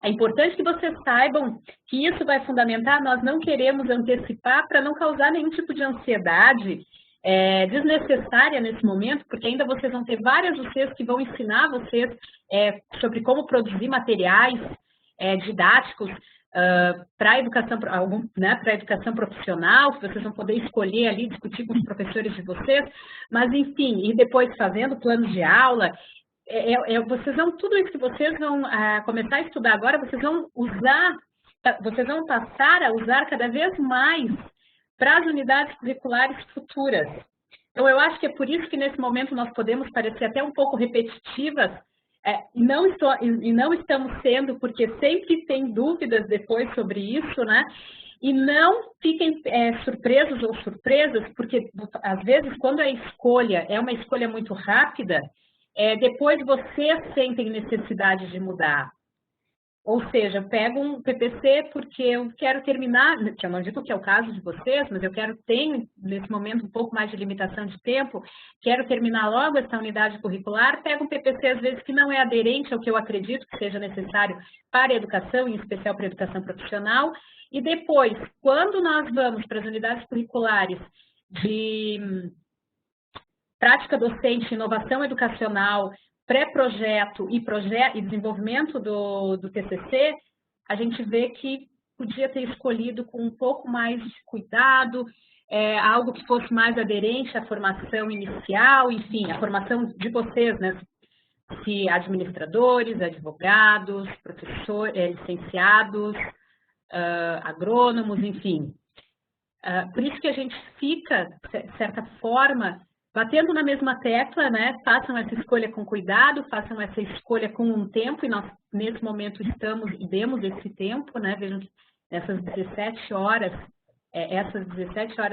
S1: é importante que vocês saibam que isso vai fundamentar, nós não queremos antecipar para não causar nenhum tipo de ansiedade desnecessária nesse momento, porque ainda vocês vão ter várias vocês que vão ensinar vocês sobre como produzir materiais didáticos para a educação, né, para educação profissional, que vocês vão poder escolher ali, discutir com os professores de vocês, mas enfim, e depois fazendo planos de aula, vocês vão, tudo isso que vocês vão começar a estudar agora, vocês vão passar a usar cada vez mais para as unidades curriculares futuras. Então, eu acho que é por isso que nesse momento nós podemos parecer até um pouco repetitivas, e não estamos sendo, porque sempre tem dúvidas depois sobre isso, né? E não fiquem surpresos ou surpresas, porque às vezes quando a escolha é uma escolha muito rápida, depois vocês sentem necessidade de mudar. Ou seja, eu pego um PPC porque eu quero terminar, que eu não digo que é o caso de vocês, mas eu tenho nesse momento um pouco mais de limitação de tempo, quero terminar logo essa unidade curricular, pego um PPC às vezes que não é aderente ao que eu acredito que seja necessário para a educação, em especial para a educação profissional, e depois, quando nós vamos para as unidades curriculares de prática docente, inovação educacional, pré-projeto e desenvolvimento do TCC, a gente vê que podia ter escolhido com um pouco mais de cuidado, algo que fosse mais aderente à formação inicial, enfim, a formação de vocês, né? Se administradores, advogados, professores, licenciados, agrônomos, enfim. Por isso que a gente fica, de certa forma, batendo na mesma tecla, né? Façam essa escolha com cuidado, façam essa escolha com um tempo, e nós, nesse momento, demos esse tempo, né? Vejam que essas 17 horas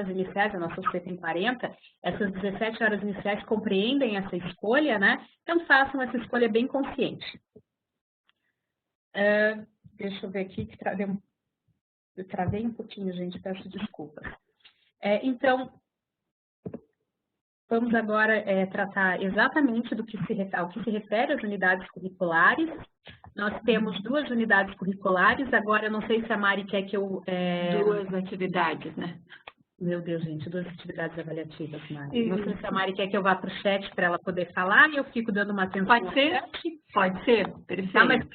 S1: iniciais, a nossa tem 40, essas 17 horas iniciais compreendem essa escolha, né? Então, façam essa escolha bem consciente. Deixa eu ver aqui, que eu travei um pouquinho, gente, peço desculpas. Então, vamos agora tratar exatamente ao que se refere às unidades curriculares. Nós temos 2 unidades curriculares, agora eu não sei se a Mari quer que eu...
S2: 2 atividades, né?
S1: Meu Deus, gente, 2 atividades avaliativas, Mari. Não sei se a Mari quer que eu vá para o chat para ela poder falar e eu fico dando uma atenção.
S2: Pode ser? Pode ser, perfeito.
S1: Tá, mas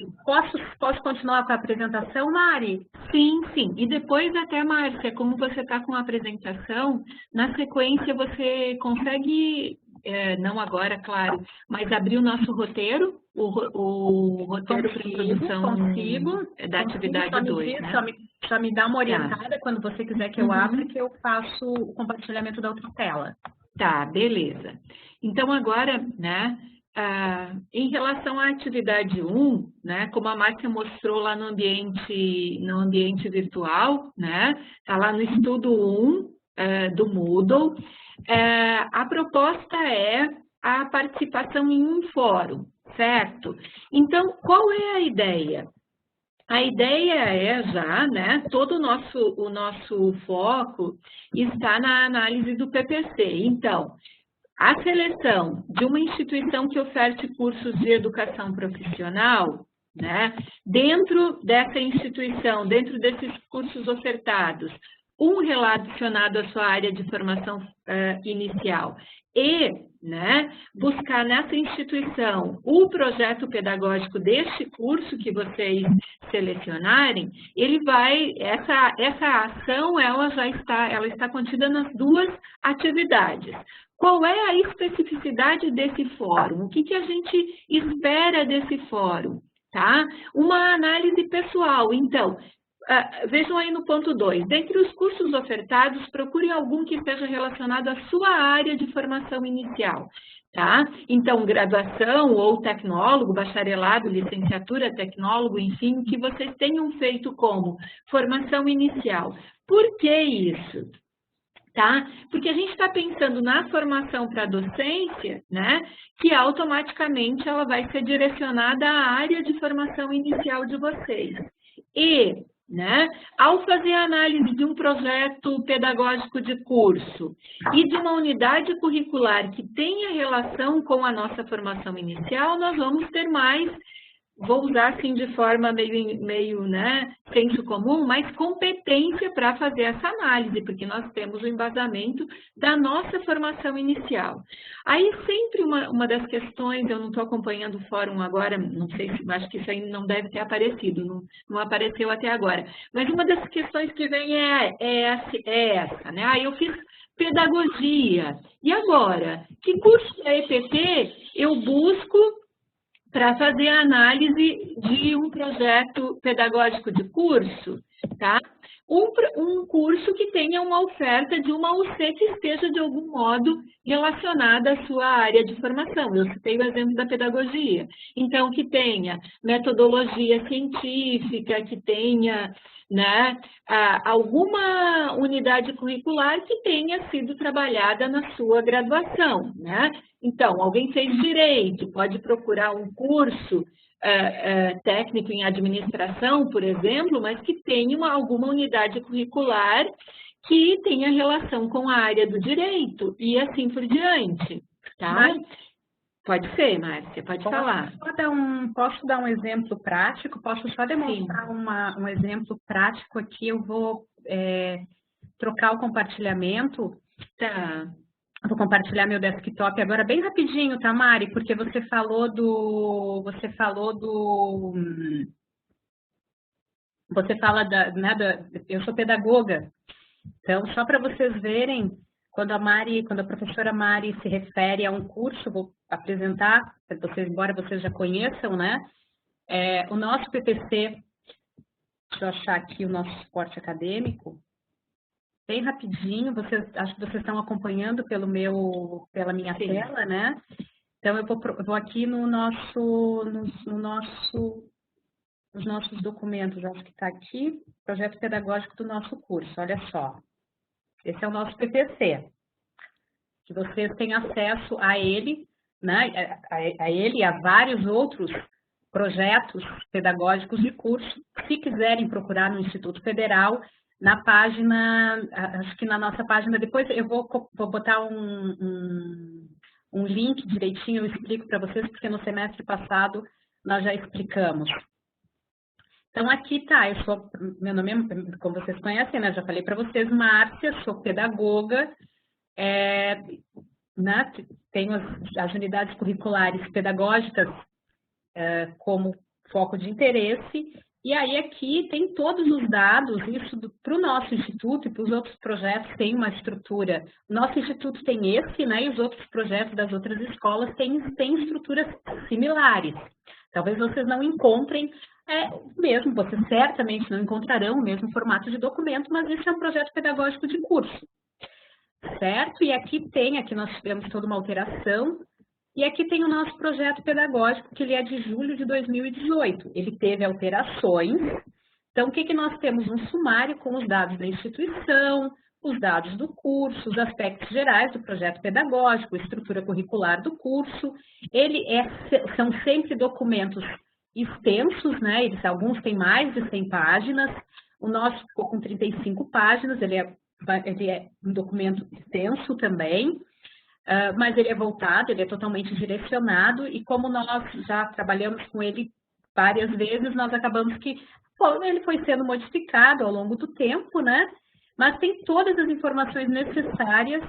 S1: posso continuar com a apresentação, Mari?
S2: Sim, sim. E depois até, Márcia, como você está com a apresentação, na sequência você consegue, não agora, claro, mas abrir o nosso roteiro, o roteiro para produção da atividade 2, né?
S1: Só me dá uma orientada quando você quiser que eu abra, que eu faço o compartilhamento da outra tela.
S2: Tá, beleza. Então, agora, né, em relação à atividade 1, né, como a Márcia mostrou lá no ambiente virtual, né, tá lá no estudo 1 do Moodle, a proposta é a participação em um fórum, certo? Então, qual é a ideia? A ideia é já, né, todo o nosso foco está na análise do PPC. Então, a seleção de uma instituição que oferte cursos de educação profissional, né, dentro dessa instituição, dentro desses cursos ofertados, um relacionado à sua área de formação inicial e, né, buscar nessa instituição o projeto pedagógico deste curso que vocês selecionarem, essa ação ela está contida nas 2 atividades. Qual é a especificidade desse fórum? O que a gente espera desse fórum? Tá? Uma análise pessoal. Então, vejam aí no ponto 2. Dentre os cursos ofertados, procurem algum que esteja relacionado à sua área de formação inicial. Tá? Então, graduação ou tecnólogo, bacharelado, licenciatura, tecnólogo, enfim, que vocês tenham feito como formação inicial. Por que isso? Tá? Porque a gente está pensando na formação para docência, né, que automaticamente ela vai ser direcionada à área de formação inicial de vocês. E, né, ao fazer a análise de um projeto pedagógico de curso e de uma unidade curricular que tenha relação com a nossa formação inicial, nós vamos ter mais vou usar assim de forma meio né, senso comum, mas competência para fazer essa análise, porque nós temos o embasamento da nossa formação inicial. Aí sempre uma das questões, eu não estou acompanhando o fórum agora, não sei se, acho que isso ainda não deve ter aparecido, não apareceu até agora, mas uma das questões que vem é essa, né? Aí eu fiz pedagogia, e agora? Que curso da EPT eu busco para fazer a análise de um projeto pedagógico de curso, tá? Um curso que tenha uma oferta de uma UC que esteja de algum modo relacionada à sua área de formação. Eu citei o exemplo da pedagogia. Então, que tenha metodologia científica, que tenha, né, alguma unidade curricular que tenha sido trabalhada na sua graduação, né? Então, alguém fez direito, pode procurar um curso técnico em administração, por exemplo, mas que tenha alguma unidade curricular que tenha relação com a área do direito e assim por diante, tá? Mas, pode ser, Márcia, pode falar.
S1: Posso dar um exemplo prático? Posso só demonstrar um exemplo prático aqui? Eu vou trocar o compartilhamento.
S2: Tá.
S1: Vou compartilhar meu desktop agora bem rapidinho, tá, Mari? Porque você falou eu sou pedagoga. Então, só para vocês verem, quando a professora Mari se refere a um curso, vou apresentar para vocês, embora vocês já conheçam, né? O nosso PPC, deixa eu achar aqui o nosso suporte acadêmico. Bem rapidinho, acho que vocês estão acompanhando pela minha
S2: Sim.
S1: tela, né? Então, eu vou aqui nos nossos documentos, acho que está aqui, projeto pedagógico do nosso curso, olha só. Esse é o nosso PPC, que vocês têm acesso a ele, né? A ele e a vários outros projetos pedagógicos de curso, se quiserem procurar no Instituto Federal, na página, acho que na nossa página, depois eu vou botar um link direitinho, eu explico para vocês, porque no semestre passado nós já explicamos. Então, aqui tá, meu nome, como vocês conhecem, né, já falei para vocês, Márcia, sou pedagoga, né, tenho as unidades curriculares pedagógicas como foco de interesse. E aí aqui tem todos os dados, isso para o nosso instituto e para os outros projetos tem uma estrutura. O nosso instituto tem esse, né, e os outros projetos das outras escolas têm estruturas similares. Talvez vocês não encontrem mesmo, vocês certamente não encontrarão o mesmo formato de documento, mas isso é um projeto pedagógico de curso, certo? E aqui nós tivemos toda uma alteração. E aqui tem o nosso projeto pedagógico, que ele é de julho de 2018. Ele teve alterações. Então, o que nós temos? Um sumário com os dados da instituição, os dados do curso, os aspectos gerais do projeto pedagógico, a estrutura curricular do curso. São sempre documentos extensos, né? Alguns têm mais de 100 páginas. O nosso ficou com 35 páginas, ele é um documento extenso também. Mas ele é voltado, ele é totalmente direcionado, e como nós já trabalhamos com ele várias vezes, nós acabamos que ele foi sendo modificado ao longo do tempo, né? Mas tem todas as informações necessárias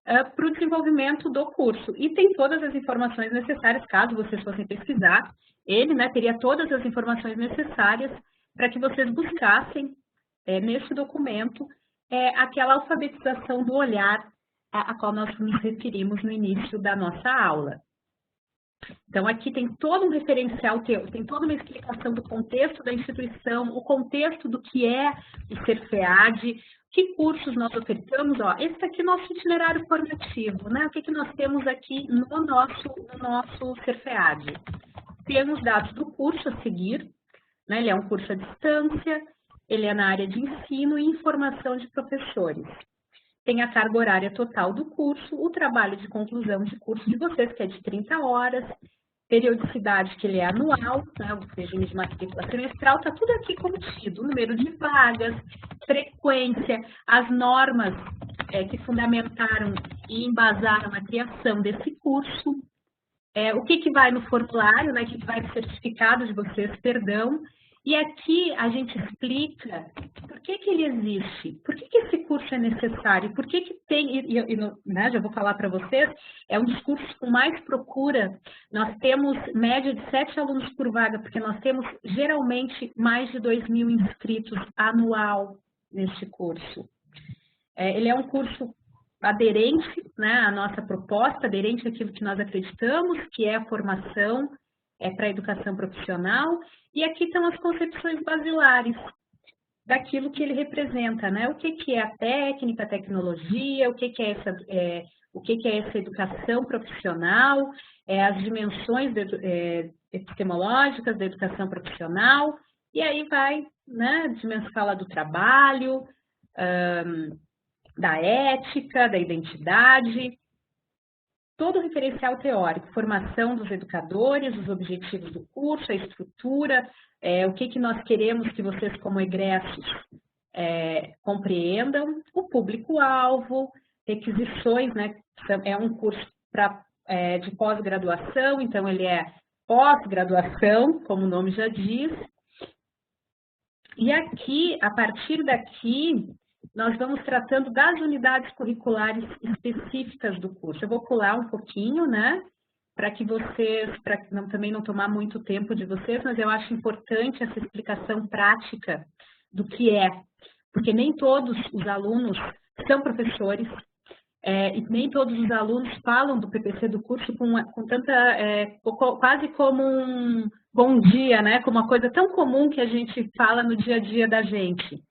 S1: para o desenvolvimento do curso. E tem todas as informações necessárias, caso vocês fossem pesquisar, ele, né, teria todas as informações necessárias para que vocês buscassem nesse documento aquela alfabetização do olhar a qual nós nos referimos no início da nossa aula. Então, aqui tem todo um referencial, tem toda uma explicação do contexto da instituição, o contexto do que é o CERFEAD, que cursos nós ofertamos. Esse aqui é o nosso itinerário formativo, né? O que nós temos aqui no nosso CERFEAD? Temos dados do curso a seguir, né? Ele é um curso à distância, ele é na área de ensino e informação de professores. Tem a carga horária total do curso, o trabalho de conclusão de curso de vocês, que é de 30 horas, periodicidade que ele é anual, né, o regime de matrícula semestral, está tudo aqui contido, o número de vagas, frequência, as normas que fundamentaram e embasaram a criação desse curso, o que vai no formulário, né, o que vai no certificado de vocês, perdão, e aqui a gente explica por que ele existe, por que esse curso é necessário, por que tem, né, já vou falar para vocês, é um dos cursos com mais procura, nós temos média de 7 alunos por vaga, porque nós temos geralmente mais de 2.000 inscritos anual neste curso. Ele é um curso aderente, né, à nossa proposta, aderente àquilo que nós acreditamos, que é a formação para a educação profissional, e aqui estão as concepções basilares daquilo que ele representa, né? O que é a técnica, a tecnologia, o que é essa educação profissional, as dimensões epistemológicas da educação profissional, e aí vai, né, fala do trabalho, da ética, da identidade, todo o referencial teórico, formação dos educadores, os objetivos do curso, a estrutura, o que nós queremos que vocês, como egressos, compreendam, o público-alvo, requisições, né? É um curso de pós-graduação, então ele é pós-graduação, como o nome já diz. E aqui, a partir daqui, nós vamos tratando das unidades curriculares específicas do curso. Eu vou pular um pouquinho, né, para que vocês, também não tomar muito tempo de vocês, mas eu acho importante essa explicação prática do que é, porque nem todos os alunos são professores, e nem todos os alunos falam do PPC do curso com tanta, quase como um bom dia, né, como uma coisa tão comum que a gente fala no dia a dia da gente.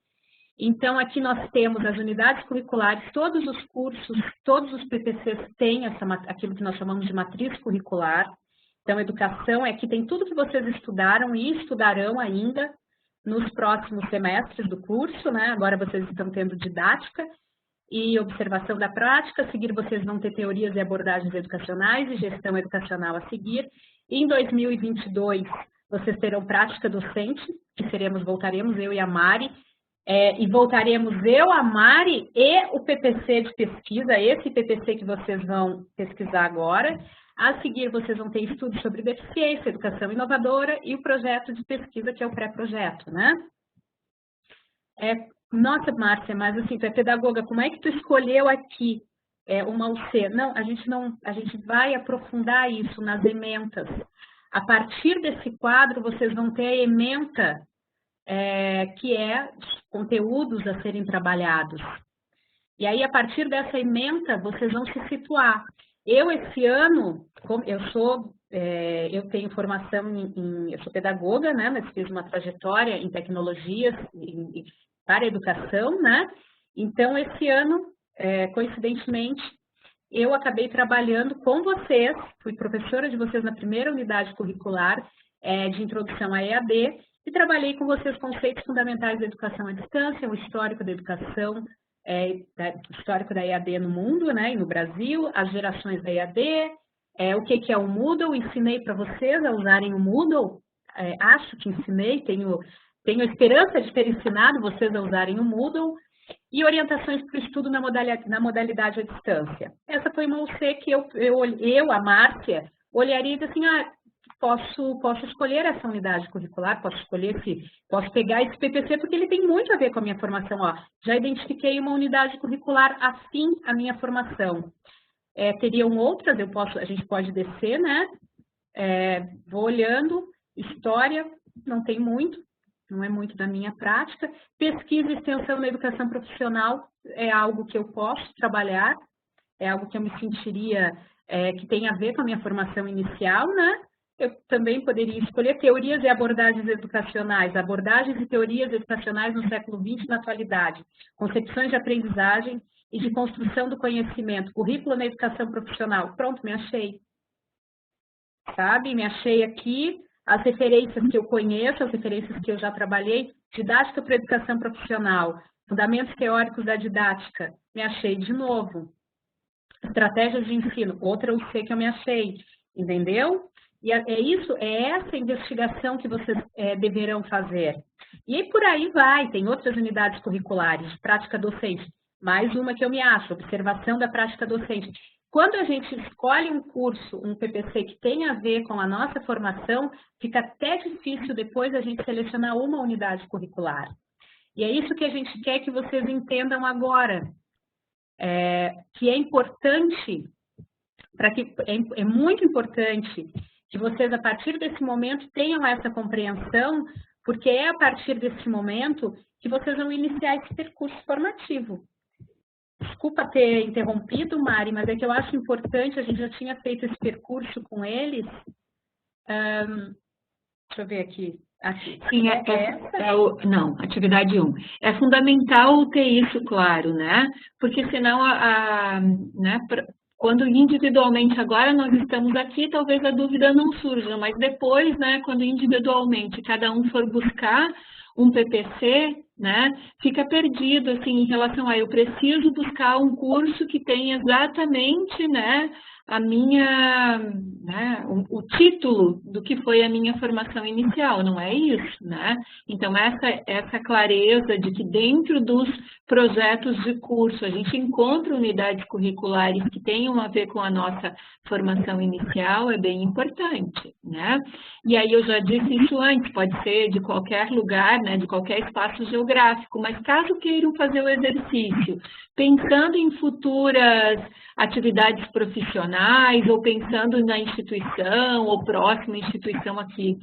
S1: Então, aqui nós temos as unidades curriculares, todos os cursos, todos os PPCs têm aquilo que nós chamamos de matriz curricular. Então, educação aqui tem tudo que vocês estudaram e estudarão ainda nos próximos semestres do curso, né? Agora vocês estão tendo didática e observação da prática, a seguir vocês vão ter teorias e abordagens educacionais e gestão educacional a seguir. E em 2022, vocês terão prática docente, que voltaremos eu e a Mari, e voltaremos eu, a Mari e o PPC de pesquisa, esse PPC que vocês vão pesquisar agora. A seguir, vocês vão ter estudos sobre deficiência, educação inovadora e o projeto de pesquisa, que é o pré-projeto, né? Nossa, Márcia, mas assim, tu é pedagoga, como é que tu escolheu aqui uma UC? Não, a gente vai aprofundar isso nas ementas. A partir desse quadro, vocês vão ter a ementa, que é conteúdos a serem trabalhados. E aí, a partir dessa ementa, vocês vão se situar. Eu, esse ano, eu tenho formação eu sou pedagoga, né, mas fiz uma trajetória em tecnologias para a educação, né? Então, esse ano, coincidentemente, eu acabei trabalhando com vocês, fui professora de vocês na primeira unidade curricular de introdução à EAD, e trabalhei com vocês conceitos fundamentais da educação à distância, o histórico da educação, histórico da EAD no mundo, né, e no Brasil, as gerações da EAD, o que é o Moodle, ensinei para vocês a usarem o Moodle, acho que ensinei, tenho esperança de ter ensinado vocês a usarem o Moodle, e orientações para o estudo na modalidade à distância. Essa foi uma UC que eu, a Márcia, olharia e disse assim, posso escolher essa unidade curricular, posso pegar esse PPC, porque ele tem muito a ver com a minha formação. Já identifiquei uma unidade curricular afim à minha formação. Teriam outras, a gente pode descer, né? Vou olhando, história, não tem muito, não é muito da minha prática. Pesquisa e extensão na educação profissional é algo que eu posso trabalhar, é algo que eu me sentiria, que tem a ver com a minha formação inicial, né? Eu também poderia escolher teorias e abordagens educacionais, abordagens e teorias educacionais no século XX na atualidade, concepções de aprendizagem e de construção do conhecimento, currículo na educação profissional. Pronto, me achei. Sabe? Me achei aqui, as referências que eu conheço, as referências que eu já trabalhei, didática para educação profissional, fundamentos teóricos da didática, me achei de novo. Estratégias de ensino, outra UC que eu me achei, entendeu? E é essa investigação que vocês deverão fazer. E aí por aí vai, tem outras unidades curriculares, prática docente, mais uma que eu me acho, observação da prática docente. quando a gente escolhe um curso, um PPC que tem a ver com a nossa formação, fica até difícil depois a gente selecionar uma unidade curricular. E é isso que a gente quer que vocês entendam agora, que é importante, é muito importante que vocês, a partir desse momento, tenham essa compreensão, porque é a partir desse momento que vocês vão iniciar esse percurso formativo. Desculpa ter interrompido, Mari, mas é que eu acho importante, a gente já tinha feito esse percurso com eles. Deixa eu ver aqui.
S2: Sim, não, atividade 1. É fundamental ter isso claro, né? Porque senão, né, quando individualmente agora nós estamos aqui, talvez a dúvida não surja, mas depois, né, quando individualmente cada um for buscar um PPC, né, fica perdido, assim, em relação a eu preciso buscar um curso que tenha exatamente, né, a minha, né, o título do que foi a minha formação inicial, não é isso, né? Então, essa clareza de que dentro dos projetos de curso a gente encontra unidades curriculares que tenham a ver com a nossa formação inicial é bem importante, né? E aí eu já disse isso antes, pode ser de qualquer lugar, né, de qualquer espaço geográfico, mas caso queiram fazer o exercício, pensando em futuras atividades profissionais ou pensando na instituição ou próxima instituição aqui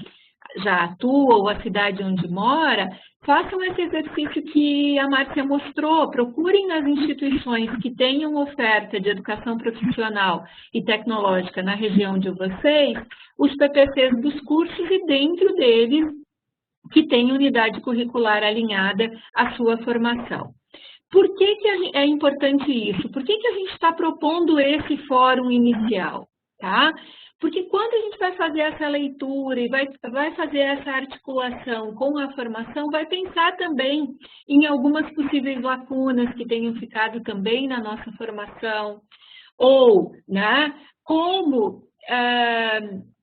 S2: já atua ou a cidade onde mora, façam esse exercício que a Márcia mostrou, procurem nas instituições que tenham oferta de educação profissional e tecnológica na região de vocês, os PPCs dos cursos e dentro deles que tem unidade curricular alinhada à sua formação. Por que é importante isso? Por que a gente está propondo esse fórum inicial? Tá? Porque quando a gente vai fazer essa leitura e vai fazer essa articulação com a formação, vai pensar também em algumas possíveis lacunas que tenham ficado também na nossa formação, ou, né, como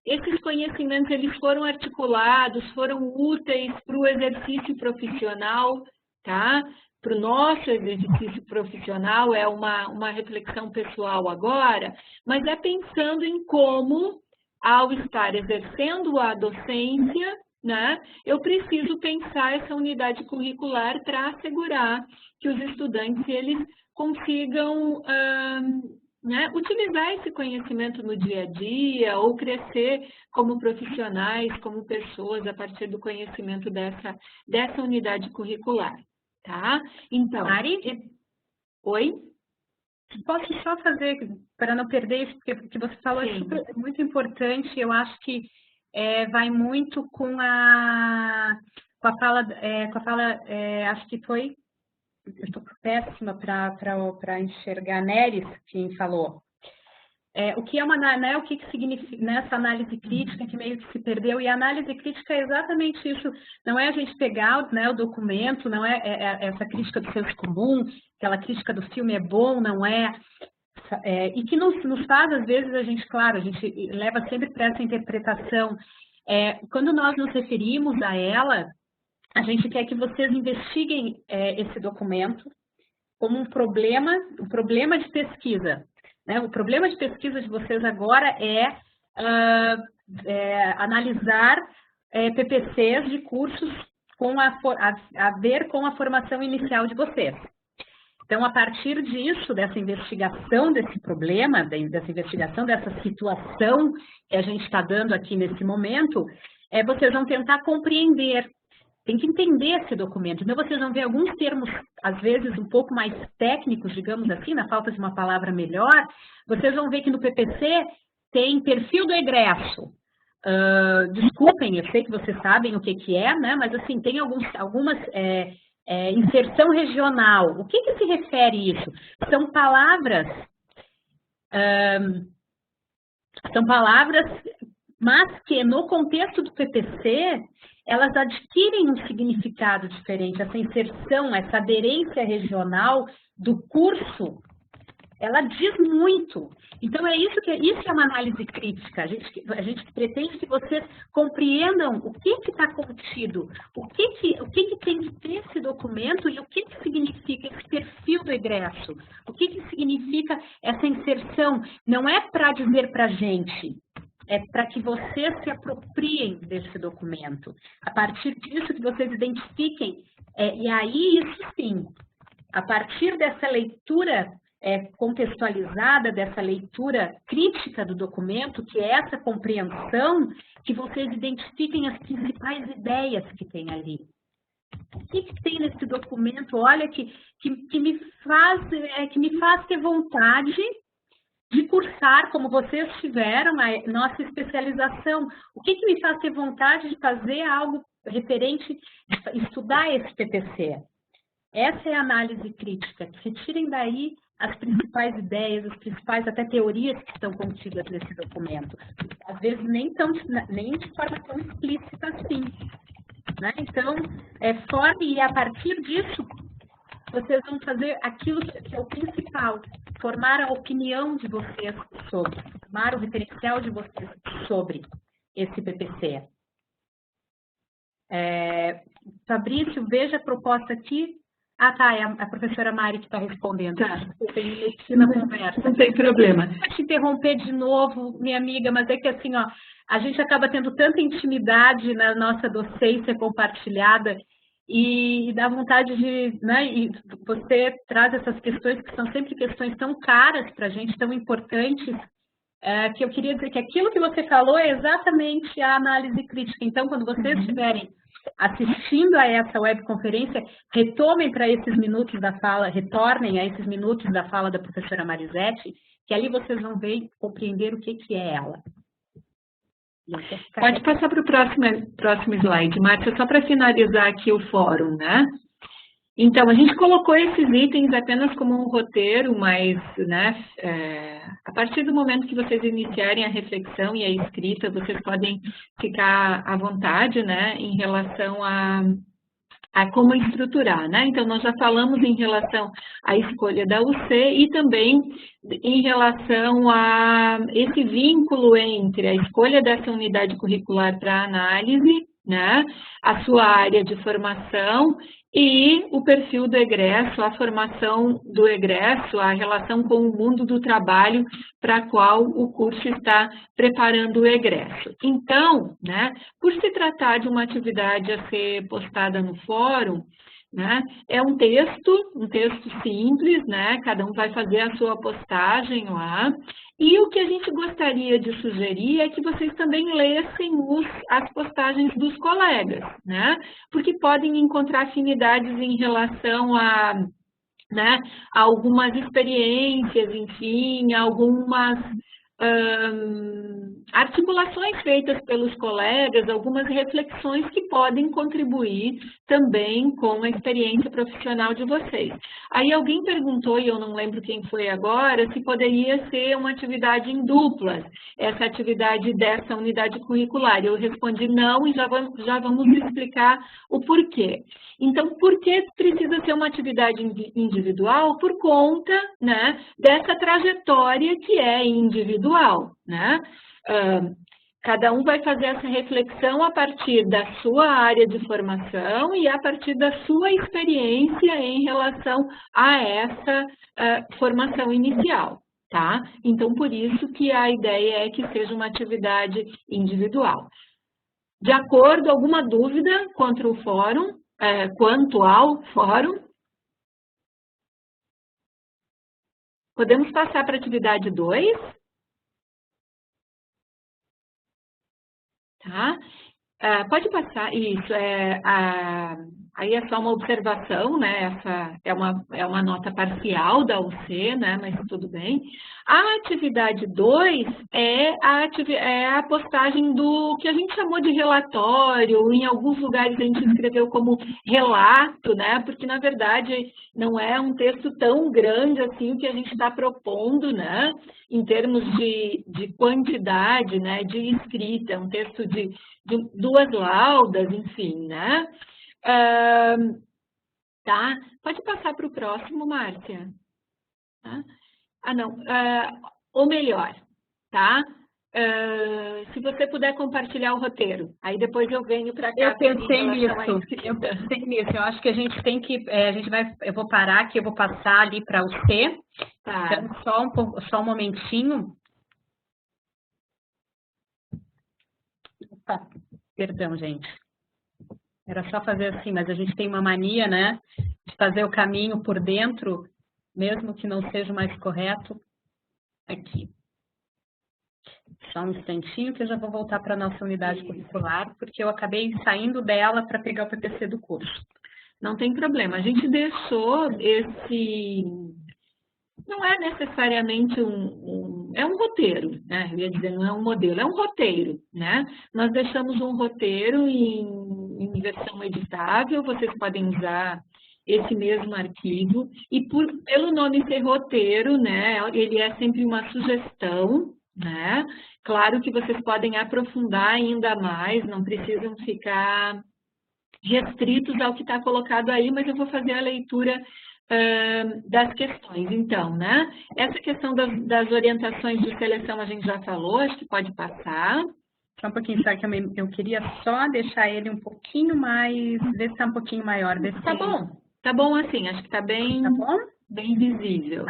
S2: esses conhecimentos eles foram articulados, foram úteis para o exercício profissional, tá? Para o nosso exercício profissional, é uma reflexão pessoal agora, mas é pensando em como, ao estar exercendo a docência, né, eu preciso pensar essa unidade curricular para assegurar que os estudantes eles consigam né, utilizar esse conhecimento no dia a dia ou crescer como profissionais, como pessoas, a partir do conhecimento dessa unidade curricular. Tá? Então,
S1: Mari?
S2: Oi?
S1: Posso só fazer, para não perder isso, porque você falou é muito importante, eu acho que vai muito com a fala, acho que foi, eu estou péssima para enxergar, Neres, quem falou. O que é né, o que significa nessa análise crítica que meio que se perdeu, e a análise crítica é exatamente isso, não é a gente pegar, né, o documento, não é essa crítica do senso comum, aquela crítica do filme é bom, não é, e que nos faz, às vezes, a gente leva sempre para essa interpretação, quando nós nos referimos a ela, a gente quer que vocês investiguem esse documento como um problema de pesquisa. O problema de pesquisa de vocês agora é analisar PPCs de cursos a ver com a formação inicial de vocês. Então, a partir disso, dessa investigação desse problema, dessa investigação dessa situação que a gente está dando aqui nesse momento, vocês vão tentar compreender. Tem que entender esse documento. Então, vocês vão ver alguns termos, às vezes, um pouco mais técnicos, digamos assim, na falta de uma palavra melhor. Vocês vão ver que no PPC tem perfil do egresso. Desculpem, eu sei que vocês sabem o que é, né? Mas, assim, tem algumas inserção regional. O que se refere isso? São palavras, mas que, no contexto do PPC, elas adquirem um significado diferente. Essa inserção, essa aderência regional do curso, ela diz muito. Então, isso é uma análise crítica. A gente pretende que vocês compreendam o que está contido, o que tem de ter esse documento e o que significa esse perfil do egresso, o que significa essa inserção? Não é para dizer para a gente, é para que vocês se apropriem desse documento. A partir disso que vocês identifiquem, e aí isso sim, a partir dessa leitura contextualizada, dessa leitura crítica do documento, que é essa compreensão, que vocês identifiquem as principais ideias que tem ali. O que tem nesse documento, olha, que me faz ter vontade de cursar, como vocês tiveram, a nossa especialização. O que me faz ter vontade de fazer algo referente, de estudar esse PPC? Essa é a análise crítica, que retirem daí as principais ideias, as principais até teorias que estão contidas nesse documento. Às vezes nem de forma tão explícita assim. Né? Então, forme e a partir disso, vocês vão fazer aquilo que é o principal, formar a opinião de vocês sobre, formar o referencial de vocês sobre esse PPC. Fabrício, veja a proposta aqui. Ah, tá, é a professora Mari que está respondendo.
S2: Tá.
S1: Eu tenho medicina na conversa.
S2: Não tem problema.
S1: Vou te interromper de novo, minha amiga, mas é que assim, ó, a gente acaba tendo tanta intimidade na nossa docência compartilhada e dá vontade de, né, e você traz essas questões que são sempre questões tão caras para a gente, tão importantes, que eu queria dizer que aquilo que você falou é exatamente a análise crítica. Então, quando vocês estiverem assistindo a essa webconferência, retomem para esses minutos da fala, retornem a esses minutos da fala da professora Marisete, que ali vocês vão ver e compreender o que é ela.
S2: Pode passar para o próximo slide, Márcia, só para finalizar aqui o fórum, né? Então, a gente colocou esses itens apenas como um roteiro, mas, né, a partir do momento que vocês iniciarem a reflexão e a escrita, vocês podem ficar à vontade, né, em relação a como estruturar, né? Então, nós já falamos em relação à escolha da UC e também em relação a esse vínculo entre a escolha dessa unidade curricular para análise, né, a sua área de formação e o perfil do egresso, a formação do egresso, a relação com o mundo do trabalho para a qual o curso está preparando o egresso. Então, né, por se tratar de uma atividade a ser postada no fórum, né, é um texto simples, né, cada um vai fazer a sua postagem lá, e o que a gente gostaria de sugerir é que vocês também lessem as postagens dos colegas, né, porque podem encontrar afinidades em relação a, né, a algumas experiências, enfim, algumas articulações feitas pelos colegas, algumas reflexões que podem contribuir também com a experiência profissional de vocês. Aí alguém perguntou, e eu não lembro quem foi agora, se poderia ser uma atividade em duplas, essa atividade dessa unidade curricular. Eu respondi não e já vamos explicar o porquê. Então, por que precisa ser uma atividade individual? Por conta, né, dessa trajetória que é individual, né? Cada um vai fazer essa reflexão a partir da sua área de formação e a partir da sua experiência em relação a essa formação inicial, tá? Então, por isso que a ideia é que seja uma atividade individual. De acordo, alguma dúvida quanto ao fórum? Podemos passar para a atividade 2? Tá? Pode passar, isso, aí é só uma observação, né, essa é uma nota parcial da UC, né, mas tudo bem. A atividade 2 é a postagem do que a gente chamou de relatório, em alguns lugares a gente escreveu como relato, né, porque na verdade não é um texto tão grande assim o que a gente está propondo, né, em termos de quantidade, né, de escrita, é um texto de 2 laudas, enfim, né? Tá? Pode passar para o próximo, Márcia. Tá? Ah, não. Ou melhor, tá? se você puder compartilhar o roteiro, aí depois eu venho para cá.
S1: Eu pensei nisso, eu acho que a gente tem que, eu vou parar aqui, eu vou passar ali para o C,
S2: Tá.
S1: então só um momentinho. Opa, perdão, gente. Era só fazer assim, mas a gente tem uma mania, né, de fazer o caminho por dentro, mesmo que não seja o mais correto. Aqui. Só um instantinho que eu já vou voltar para a nossa unidade curricular, porque eu acabei saindo dela para pegar o PPC do curso.
S2: Não tem problema, a gente deixou esse... Não é necessariamente é um roteiro, né? Eu ia dizer, não é um modelo, é um roteiro, né? Nós deixamos um roteiro em versão editável, vocês podem usar esse mesmo arquivo, e pelo nome ser roteiro, né? Ele é sempre uma sugestão, né? Claro que vocês podem aprofundar ainda mais, não precisam ficar restritos ao que está colocado aí, mas eu vou fazer a leitura das questões. Então, né? Essa questão das orientações de seleção a gente já falou, acho que pode passar.
S1: Só um pouquinho, só que eu queria só deixar ele um pouquinho mais, ver se está um pouquinho maior.
S2: Tá bom assim, acho que está bem, bem visível.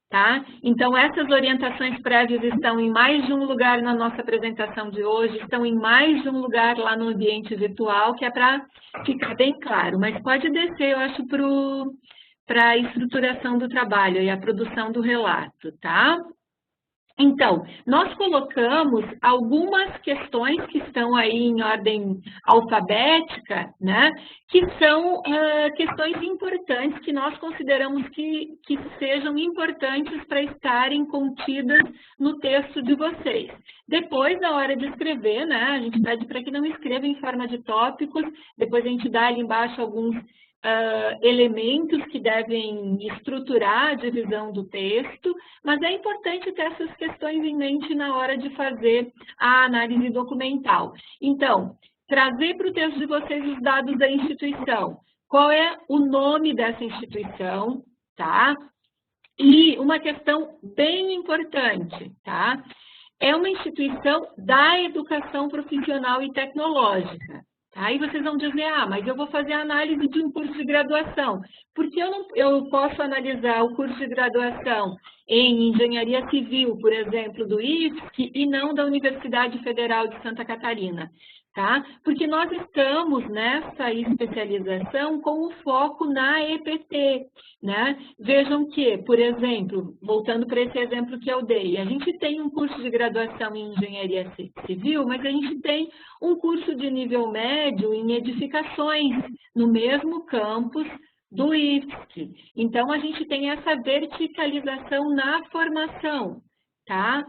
S2: Tá? Então, essas orientações prévias estão em mais de um lugar na nossa apresentação de hoje, estão em mais de um lugar lá no ambiente virtual, que é para ficar bem claro. Mas pode descer, eu acho, para a estruturação do trabalho e a produção do relato, tá? Então, nós colocamos algumas questões que estão aí em ordem alfabética, né, que são questões importantes que nós consideramos que sejam importantes para estarem contidas no texto de vocês. Depois, na hora de escrever, né, a gente pede para que não escreva em forma de tópicos, depois a gente dá ali embaixo alguns elementos que devem estruturar a divisão do texto, mas é importante ter essas questões em mente na hora de fazer a análise documental. Então, trazer para o texto de vocês os dados da instituição. Qual é o nome dessa instituição, tá? E uma questão bem importante, tá? É uma instituição da educação profissional e tecnológica. Aí vocês vão dizer, mas eu vou fazer a análise de um curso de graduação. Por que eu posso analisar o curso de graduação em Engenharia Civil, por exemplo, do IFSC, e não da Universidade Federal de Santa Catarina? Tá? Porque nós estamos nessa especialização com o foco na EPT, né? Vejam que, por exemplo, voltando para esse exemplo que eu dei, a gente tem um curso de graduação em Engenharia Civil, mas a gente tem um curso de nível médio em edificações, no mesmo campus do IFSC. Então, a gente tem essa verticalização na formação, tá?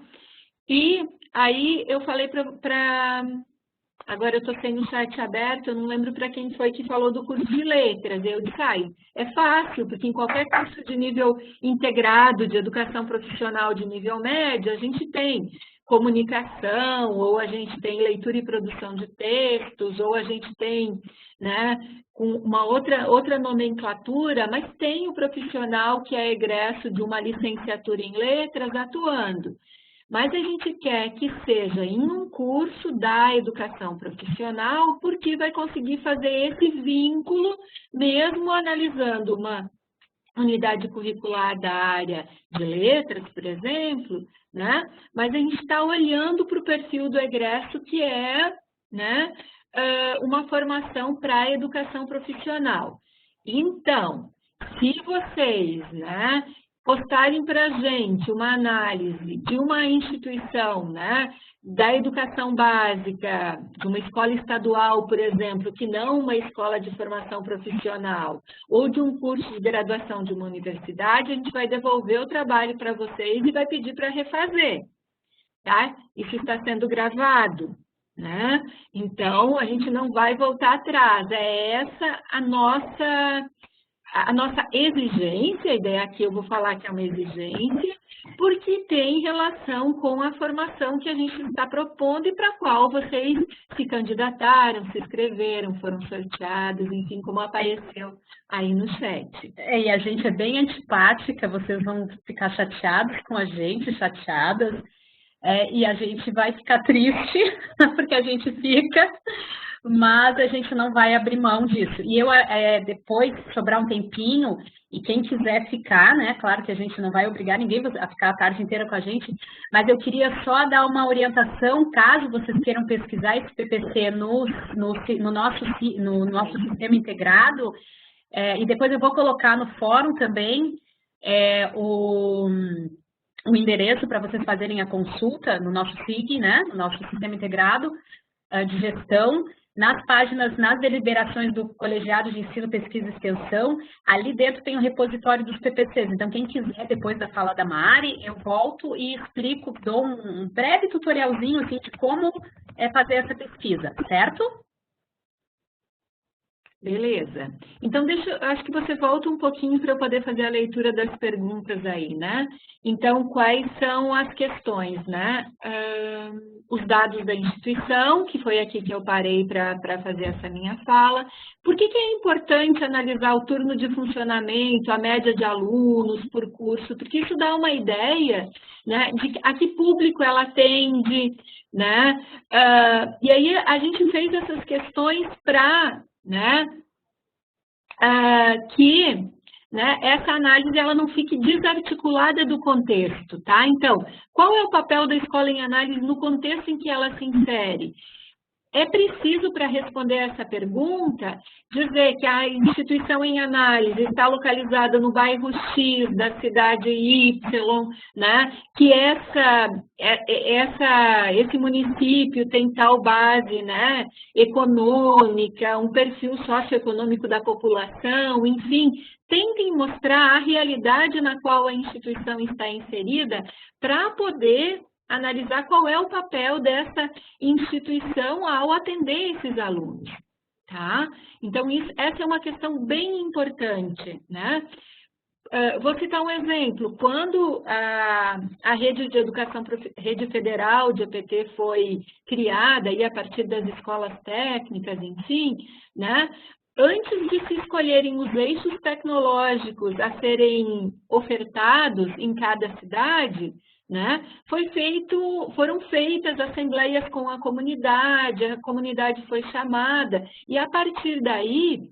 S2: E aí eu falei para... Agora eu estou sem o chat aberto, eu não lembro para quem foi que falou do curso de letras. Eu disse, é fácil, porque em qualquer curso de nível integrado, de educação profissional de nível médio, a gente tem comunicação, ou a gente tem leitura e produção de textos, ou a gente tem, né, uma outra nomenclatura, mas tem o profissional que é egresso de uma licenciatura em letras atuando. Mas a gente quer que seja em um curso da educação profissional, porque vai conseguir fazer esse vínculo, mesmo analisando uma unidade curricular da área de letras, por exemplo, né? Mas a gente está olhando para o perfil do egresso, que é, né, uma formação para a educação profissional. Então, se vocês, né, postarem para a gente uma análise de uma instituição, né, da educação básica, de uma escola estadual, por exemplo, que não uma escola de formação profissional, ou de um curso de graduação de uma universidade, a gente vai devolver o trabalho para vocês e vai pedir para refazer, tá? Isso está sendo gravado, né? Então, a gente não vai voltar atrás, é essa a nossa exigência, a ideia aqui eu vou falar que é uma exigência, porque tem relação com a formação que a gente está propondo e para a qual vocês se candidataram, se inscreveram, foram sorteados, enfim, como apareceu aí no chat.
S1: E a gente é bem antipática, vocês vão ficar chateados com a gente, chateadas, e a gente vai ficar triste, porque a gente fica, mas a gente não vai abrir mão disso. E eu, depois, sobrar um tempinho, e quem quiser ficar, né, claro que a gente não vai obrigar ninguém a ficar a tarde inteira com a gente, mas eu queria só dar uma orientação, caso vocês queiram pesquisar esse PPC no nosso sistema integrado, e depois eu vou colocar no fórum também o endereço para vocês fazerem a consulta no nosso SIG, né, no nosso sistema integrado de gestão, nas páginas, nas deliberações do Colegiado de Ensino, Pesquisa e Extensão, ali dentro tem o repositório dos PPCs. Então, quem quiser, depois da fala da Mari, eu volto e explico, dou um breve tutorialzinho assim, de como fazer essa pesquisa, certo?
S2: Beleza. Então, acho que você volta um pouquinho para eu poder fazer a leitura das perguntas aí, né? Então, quais são as questões, né? Os dados da instituição, que foi aqui que eu parei para fazer essa minha fala. Por que é importante analisar o turno de funcionamento, a média de alunos por curso? Porque isso dá uma ideia, né, de a que público ela atende, né? E aí a gente fez essas questões para, né, que, né, essa análise ela não fique desarticulada do contexto, tá? Então, qual é o papel da escola em análise no contexto em que ela se insere? É preciso, para responder essa pergunta, dizer que a instituição em análise está localizada no bairro X da cidade Y, né? Que esse município tem tal base, né, econômica, um perfil socioeconômico da população, enfim, tentem mostrar a realidade na qual a instituição está inserida para poder analisar qual é o papel dessa instituição ao atender esses alunos, tá? Então, essa é uma questão bem importante, né? Vou citar um exemplo. Quando a rede de educação, rede federal de EPT foi criada, e a partir das escolas técnicas, enfim, né? Antes de se escolherem os eixos tecnológicos a serem ofertados em cada cidade, né, foram feitas assembleias com a comunidade foi chamada, e a partir daí,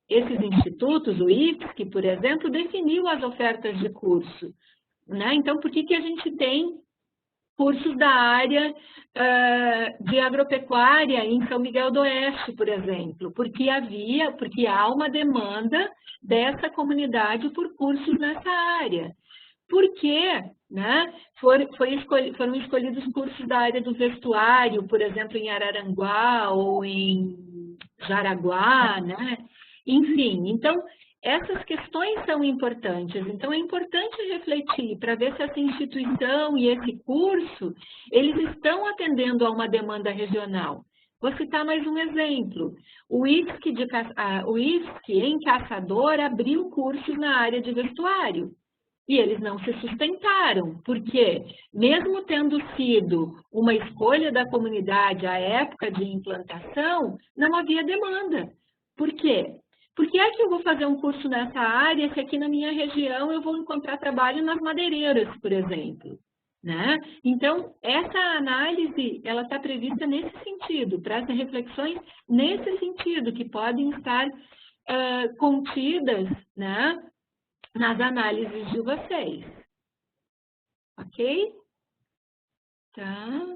S2: esses institutos, o IFSC, por exemplo, definiu as ofertas de curso, né? Então, por que a gente tem cursos da área de agropecuária em São Miguel do Oeste, por exemplo? Porque há uma demanda dessa comunidade por cursos nessa área. Porque, né, foram escolhidos cursos da área do vestuário, por exemplo, em Araranguá ou em Jaraguá, né? Enfim, então, essas questões são importantes. Então, é importante refletir para ver se essa instituição e esse curso, eles estão atendendo a uma demanda regional. Vou citar mais um exemplo. O IFSC em Caçador abriu cursos na área de vestuário. E eles não se sustentaram, porque mesmo tendo sido uma escolha da comunidade à época de implantação, não havia demanda. Por quê? Por que é que eu vou fazer um curso nessa área se aqui na minha região eu vou encontrar trabalho nas madeireiras, por exemplo? Né? Então, essa análise, ela está prevista nesse sentido, traz reflexões nesse sentido, que podem estar contidas, né, nas análises de vocês. Ok? Tá.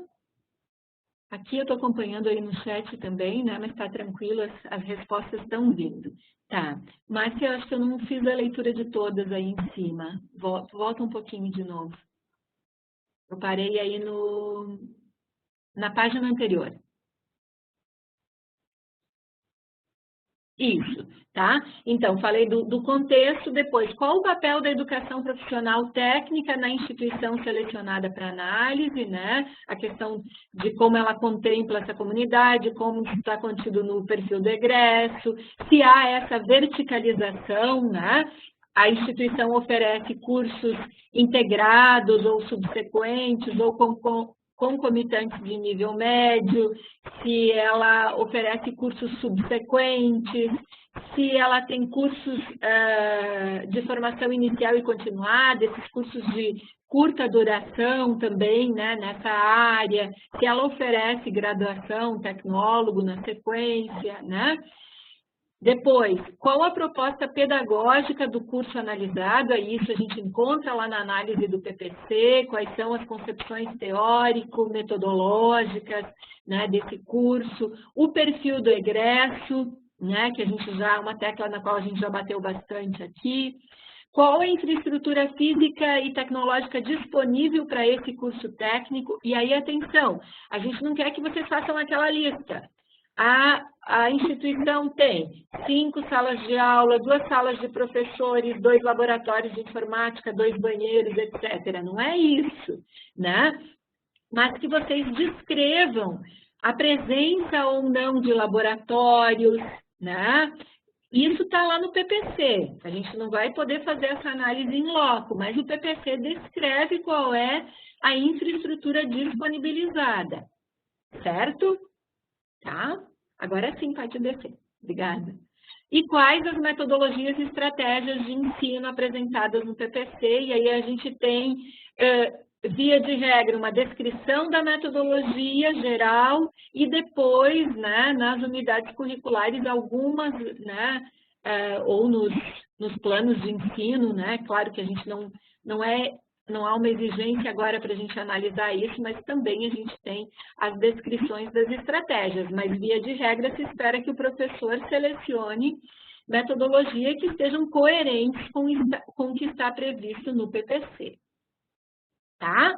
S2: Aqui eu estou acompanhando aí no chat também, né? Mas está tranquilo, as respostas estão vindo. Tá. Márcia, eu acho que eu não fiz a leitura de todas aí em cima. Volta um pouquinho de novo. Eu parei aí na página anterior. Isso, tá? Então, falei do contexto, depois, qual o papel da educação profissional técnica na instituição selecionada para análise, né? A questão de como ela contempla essa comunidade, como está contido no perfil do egresso, se há essa verticalização, né? A instituição oferece cursos integrados ou subsequentes, ou concomitantes de nível médio, se ela oferece cursos subsequentes, se ela tem cursos de formação inicial e continuada, esses cursos de curta duração também, né, nessa área, se ela oferece graduação, tecnólogo na sequência, né? Depois, qual a proposta pedagógica do curso analisado? Isso a gente encontra lá na análise do PPC, quais são as concepções teórico-metodológicas, né, desse curso, o perfil do egresso, né, que a gente já, uma tecla na qual a gente já bateu bastante aqui. Qual a infraestrutura física e tecnológica disponível para esse curso técnico? E aí, atenção, a gente não quer que vocês façam aquela lista. A instituição tem 5 salas de aula, 2 salas de professores, 2 laboratórios de informática, 2 banheiros, etc. Não é isso, né? Mas que vocês descrevam a presença ou não de laboratórios, né? Isso está lá no PPC. A gente não vai poder fazer essa análise em loco, mas o PPC descreve qual é a infraestrutura disponibilizada, certo? Tá? Agora sim, pode descer. Obrigada. E quais as metodologias e estratégias de ensino apresentadas no PPC? E aí a gente tem, via de regra, uma descrição da metodologia geral e depois, né, nas unidades curriculares, algumas, né, ou nos planos de ensino, né? Claro que a gente não há uma exigência agora para a gente analisar isso, mas também a gente tem as descrições das estratégias, mas via de regra se espera que o professor selecione metodologia que estejam coerentes com o que está previsto no PPC, tá?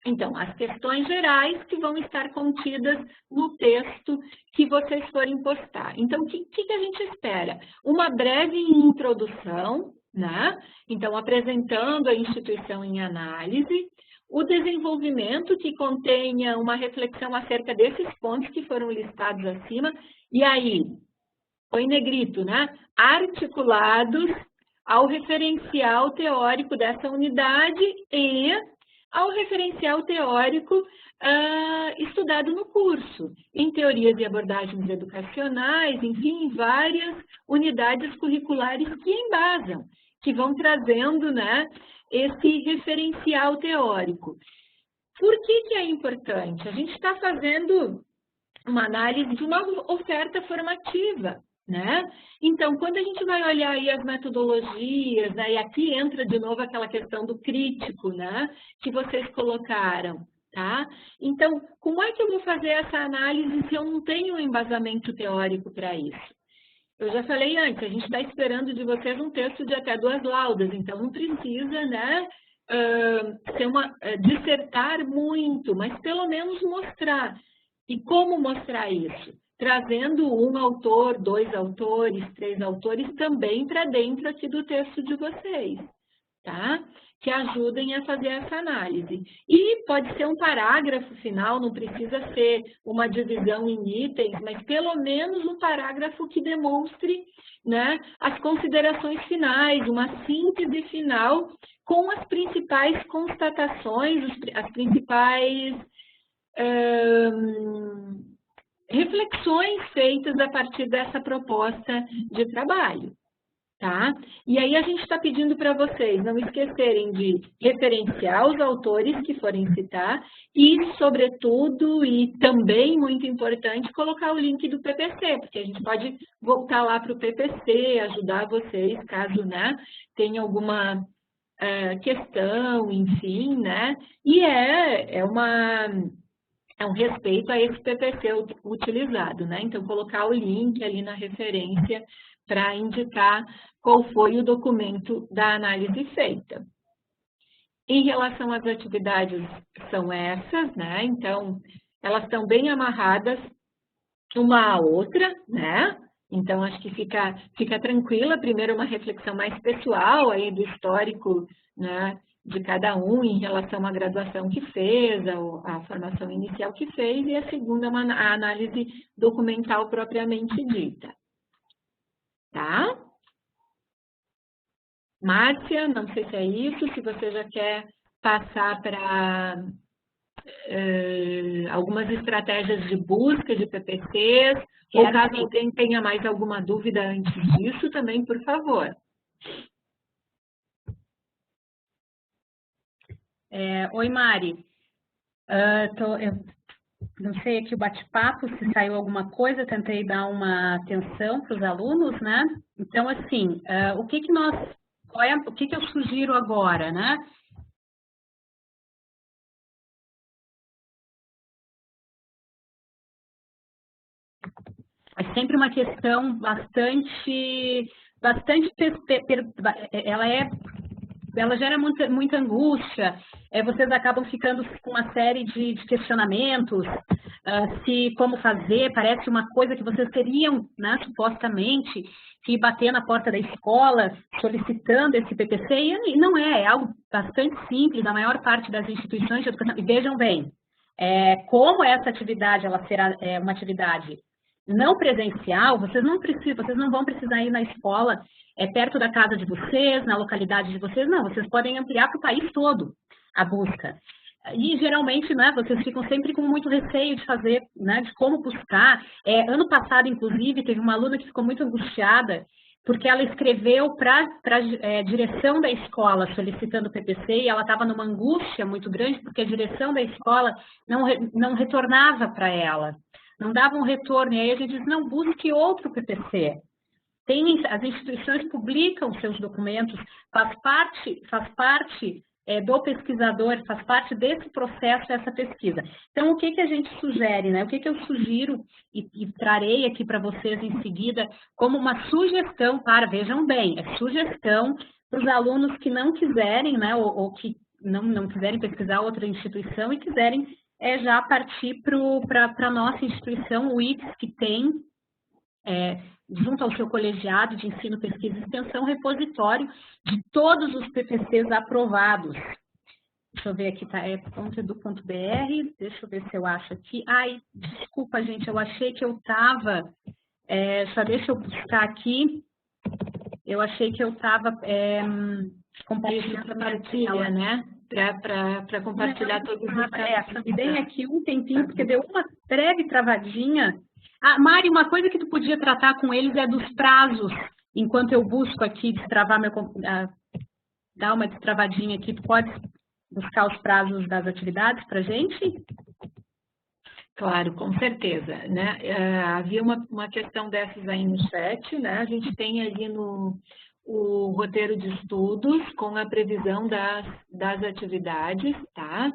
S2: Então, as questões gerais que vão estar contidas no texto que vocês forem postar. Então, o que a gente espera? Uma breve introdução, né? Então, apresentando a instituição em análise, o desenvolvimento que contenha uma reflexão acerca desses pontos que foram listados acima, e aí, põe negrito, né? Articulados ao referencial teórico dessa unidade e ao referencial teórico estudado no curso, em teorias e abordagens educacionais, enfim, várias unidades curriculares que embasam, que vão trazendo, né, esse referencial teórico. Por que é importante? A gente está fazendo uma análise de uma oferta formativa, né? Então, quando a gente vai olhar aí as metodologias, né, e aqui entra de novo aquela questão do crítico, né, que vocês colocaram, tá? Então, como é que eu vou fazer essa análise se eu não tenho um embasamento teórico para isso? Eu já falei antes, a gente está esperando de vocês um texto de até 2 laudas, então não precisa, né, dissertar muito, mas pelo menos mostrar. E como mostrar isso? Trazendo um autor, 2 autores, 3 autores também para dentro aqui do texto de vocês, tá? Que ajudem a fazer essa análise. E pode ser um parágrafo final, não precisa ser uma divisão em itens, mas pelo menos um parágrafo que demonstre, né, as considerações finais, uma síntese final com as principais constatações, as principais reflexões feitas a partir dessa proposta de trabalho, tá? E aí a gente está pedindo para vocês não esquecerem de referenciar os autores que forem citar e, sobretudo, e também muito importante, colocar o link do PPC, porque a gente pode voltar lá para o PPC, ajudar vocês, caso, né, tenha alguma questão, enfim, né? E é um respeito a esse PPC utilizado, né? Então, colocar o link ali na referência para indicar qual foi o documento da análise feita. Em relação às atividades, são essas, né? Então, elas estão bem amarradas uma à outra, né? Então, acho que fica tranquila. Primeiro, uma reflexão mais pessoal aí do histórico, né, de cada um em relação à graduação que fez, à formação inicial que fez, e a segunda, a análise documental propriamente dita. Tá? Márcia, não sei se é isso, se você já quer passar para algumas estratégias de busca de PPCs, ou caso alguém tenha mais alguma dúvida antes disso, também, por favor.
S1: Oi, Mari. Eu não sei aqui o bate-papo, se saiu alguma coisa, tentei dar uma atenção para os alunos, né? Então, assim, o que eu sugiro agora, né? É sempre uma questão ela gera muita angústia, vocês acabam ficando com uma série de questionamentos, como fazer, parece uma coisa que vocês teriam, né, supostamente, que bater na porta da escola solicitando esse PPC, e não é algo bastante simples, a maior parte das instituições de educação, e vejam bem, como essa atividade, ela será uma atividade não presencial, vocês não vão precisar ir na escola perto da casa de vocês, na localidade de vocês, não, vocês podem ampliar para o país todo a busca. E geralmente, né, vocês ficam sempre com muito receio de fazer, né, de como buscar. Ano passado, inclusive, teve uma aluna que ficou muito angustiada porque ela escreveu para a direção da escola solicitando o PPC e ela estava numa angústia muito grande porque a direção da escola não retornava para ela. Não dava um retorno, e aí a gente diz, não, busque outro PPC. As instituições publicam seus documentos, faz parte do pesquisador, faz parte desse processo, essa pesquisa. Então, o que a gente sugere, né? O que eu sugiro e trarei aqui para vocês em seguida como uma sugestão vejam bem, é sugestão para os alunos que não quiserem, né, ou que não quiserem pesquisar outra instituição e quiserem já partir para a nossa instituição, o IPES, que tem, junto ao seu colegiado de ensino, pesquisa e extensão, repositório de todos os PPCs aprovados. Deixa eu ver aqui, tá? .edu.br, deixa eu ver se eu acho aqui. Ai, desculpa, gente, eu achei que eu estava... só deixa eu buscar aqui. Eu achei que eu estava compartilhando a
S2: partilha, né? Para compartilhar todos os dados.
S1: Me deem aqui um tempinho, porque deu uma breve travadinha. Mari, uma coisa que tu podia tratar com eles é dos prazos. Enquanto eu busco aqui destravar dar uma destravadinha aqui, tu pode buscar os prazos das atividades para a gente?
S2: Claro, com certeza, né? Havia uma questão dessas aí no chat, né? A gente tem ali o roteiro de estudos com a previsão das atividades, tá?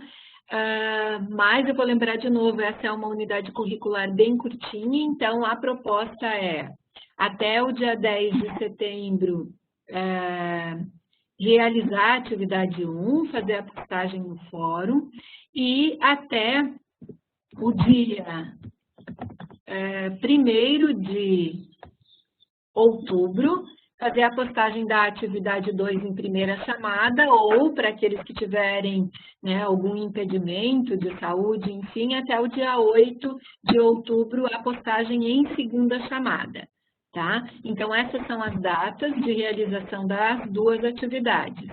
S2: Mas eu vou lembrar de novo, essa é uma unidade curricular bem curtinha, então a proposta é, até o dia 10 de setembro, realizar a atividade 1, fazer a postagem no fórum, e até o dia 1º de outubro, fazer a postagem da atividade 2 em primeira chamada, ou para aqueles que tiverem, né, algum impedimento de saúde, enfim, até o dia 8 de outubro, a postagem em segunda chamada, tá? Então, essas são as datas de realização das duas atividades.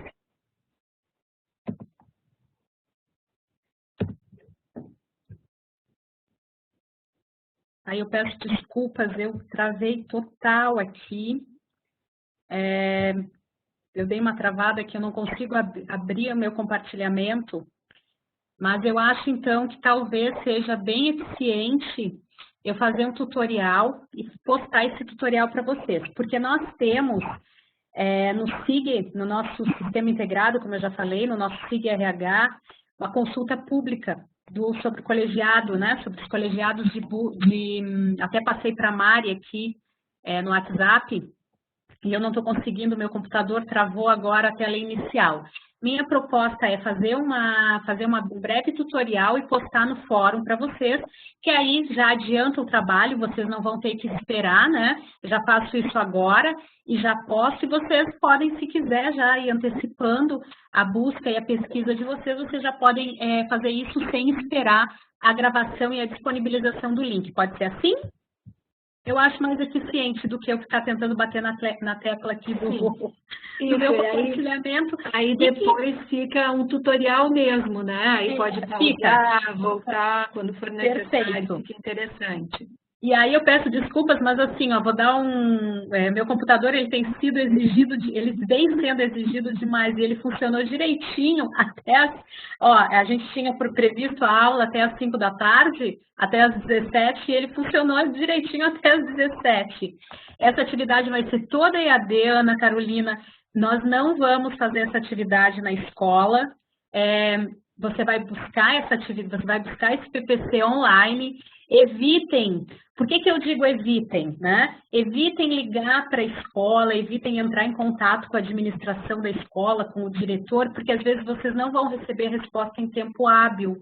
S1: Aí eu peço desculpas, eu travei total aqui. Eu dei uma travada que eu não consigo abrir o meu compartilhamento, mas eu acho, então, que talvez seja bem eficiente eu fazer um tutorial e postar esse tutorial para vocês, porque nós temos no SIG, no nosso sistema integrado, como eu já falei, no nosso SIG-RH, uma consulta pública sobre o colegiado, né, sobre os colegiados até passei para a Mari aqui no WhatsApp, e eu não estou conseguindo, meu computador travou agora a tela inicial. Minha proposta é fazer um breve tutorial e postar no fórum para vocês, que aí já adianta o trabalho, vocês não vão ter que esperar, né? Eu já faço isso agora e já posto, e vocês podem, se quiser, já ir antecipando a busca e a pesquisa de vocês já podem fazer isso sem esperar a gravação e a disponibilização do link. Pode ser assim? Eu acho mais eficiente do que eu ficar tentando bater na tecla aqui do meu compartilhamento.
S2: Aí depois fica um tutorial mesmo, né? Aí pode pausar, voltar quando for necessário.
S1: Perfeito.
S2: Fica interessante.
S1: E aí eu peço desculpas, mas assim, ó, vou dar meu computador, ele tem sido exigido, ele vem sendo exigido demais, e ele funcionou direitinho até a gente tinha previsto a aula até as 5 da tarde, até as 17, e ele funcionou direitinho até as 17. Essa atividade vai ser toda EAD, Ana Carolina, nós não vamos fazer essa atividade na escola, você vai buscar essa atividade, você vai buscar esse PPC online. Evitem, por que eu digo evitem, né? Evitem ligar para a escola, evitem entrar em contato com a administração da escola, com o diretor, porque às vezes vocês não vão receber a resposta em tempo hábil.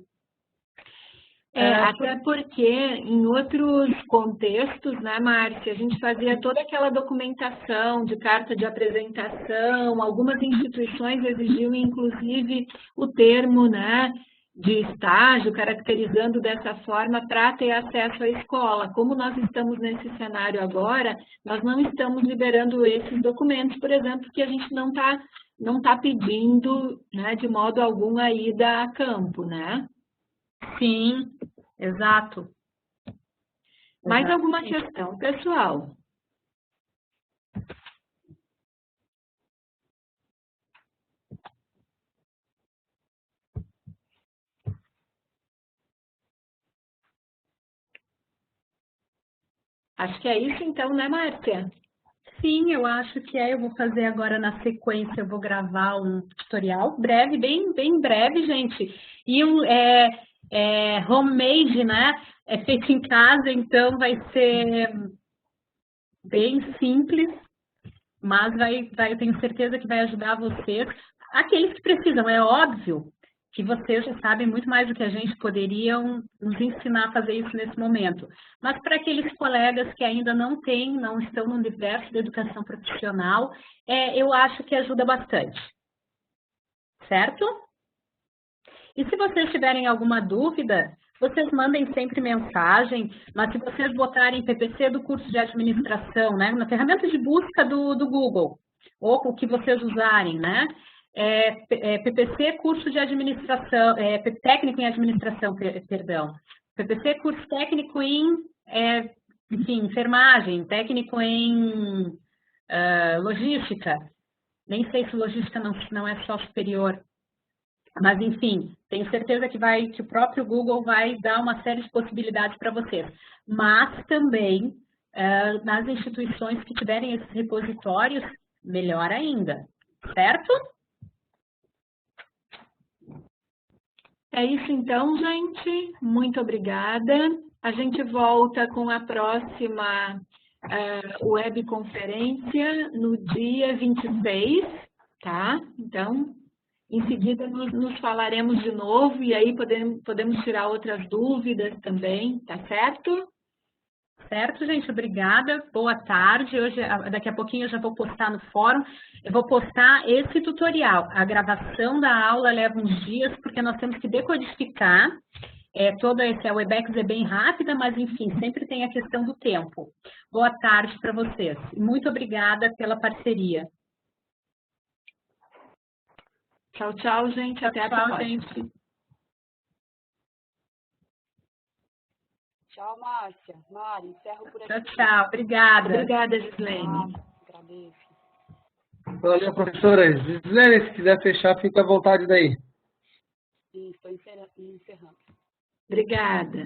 S2: Até porque em outros contextos, né, Márcia, a gente fazia toda aquela documentação de carta de apresentação, algumas instituições exigiam inclusive o termo, né, de estágio, caracterizando dessa forma para ter acesso à escola. Como nós estamos nesse cenário agora, nós não estamos liberando esses documentos, por exemplo, que a gente não tá pedindo, né, de modo algum a ida a campo, né?
S1: Sim, exato.
S2: Mais alguma questão, pessoal? Acho que é isso então, né, Márcia?
S1: Sim, eu acho que eu vou fazer agora na sequência, eu vou gravar um tutorial breve, bem breve, gente. E homemade, né? É feito em casa, então vai ser bem simples, mas eu tenho certeza que vai ajudar vocês. Aqueles que precisam, é óbvio que vocês já sabem muito mais do que a gente, poderiam nos ensinar a fazer isso nesse momento. Mas para aqueles colegas que ainda não estão no universo da educação profissional, eu acho que ajuda bastante. Certo? E se vocês tiverem alguma dúvida, vocês mandem sempre mensagem, mas se vocês botarem PPC do curso de administração, né, na ferramenta de busca do Google, ou o que vocês usarem, né, PPC curso de administração, técnico em administração, perdão, PPC curso técnico em, enfim, enfermagem, técnico em logística, nem sei se logística não é só superior. Mas, enfim, tenho certeza que o próprio Google vai dar uma série de possibilidades para vocês. Mas também, nas instituições que tiverem esses repositórios, melhor ainda, certo?
S2: É isso então, gente. Muito obrigada. A gente volta com a próxima webconferência no dia 26, tá? Então, em seguida, nos falaremos de novo e aí podemos tirar outras dúvidas também, tá certo?
S1: Certo, gente, obrigada. Boa tarde. Daqui a pouquinho eu já vou postar no fórum. Eu vou postar esse tutorial. A gravação da aula leva uns dias, porque nós temos que decodificar. A Webex é bem rápida, mas enfim, sempre tem a questão do tempo. Boa tarde para vocês. Muito obrigada pela parceria.
S2: Tchau, tchau, gente. Até a próxima. Gente.
S3: Tchau, Márcia. Mari, encerro por aqui.
S1: Tchau, tchau. Obrigada.
S2: Obrigada, Gislene.
S3: Agradeço.
S4: Valeu, professora. Gislene, se quiser fechar, fica à vontade daí.
S3: Estou encerrando.
S2: Obrigada.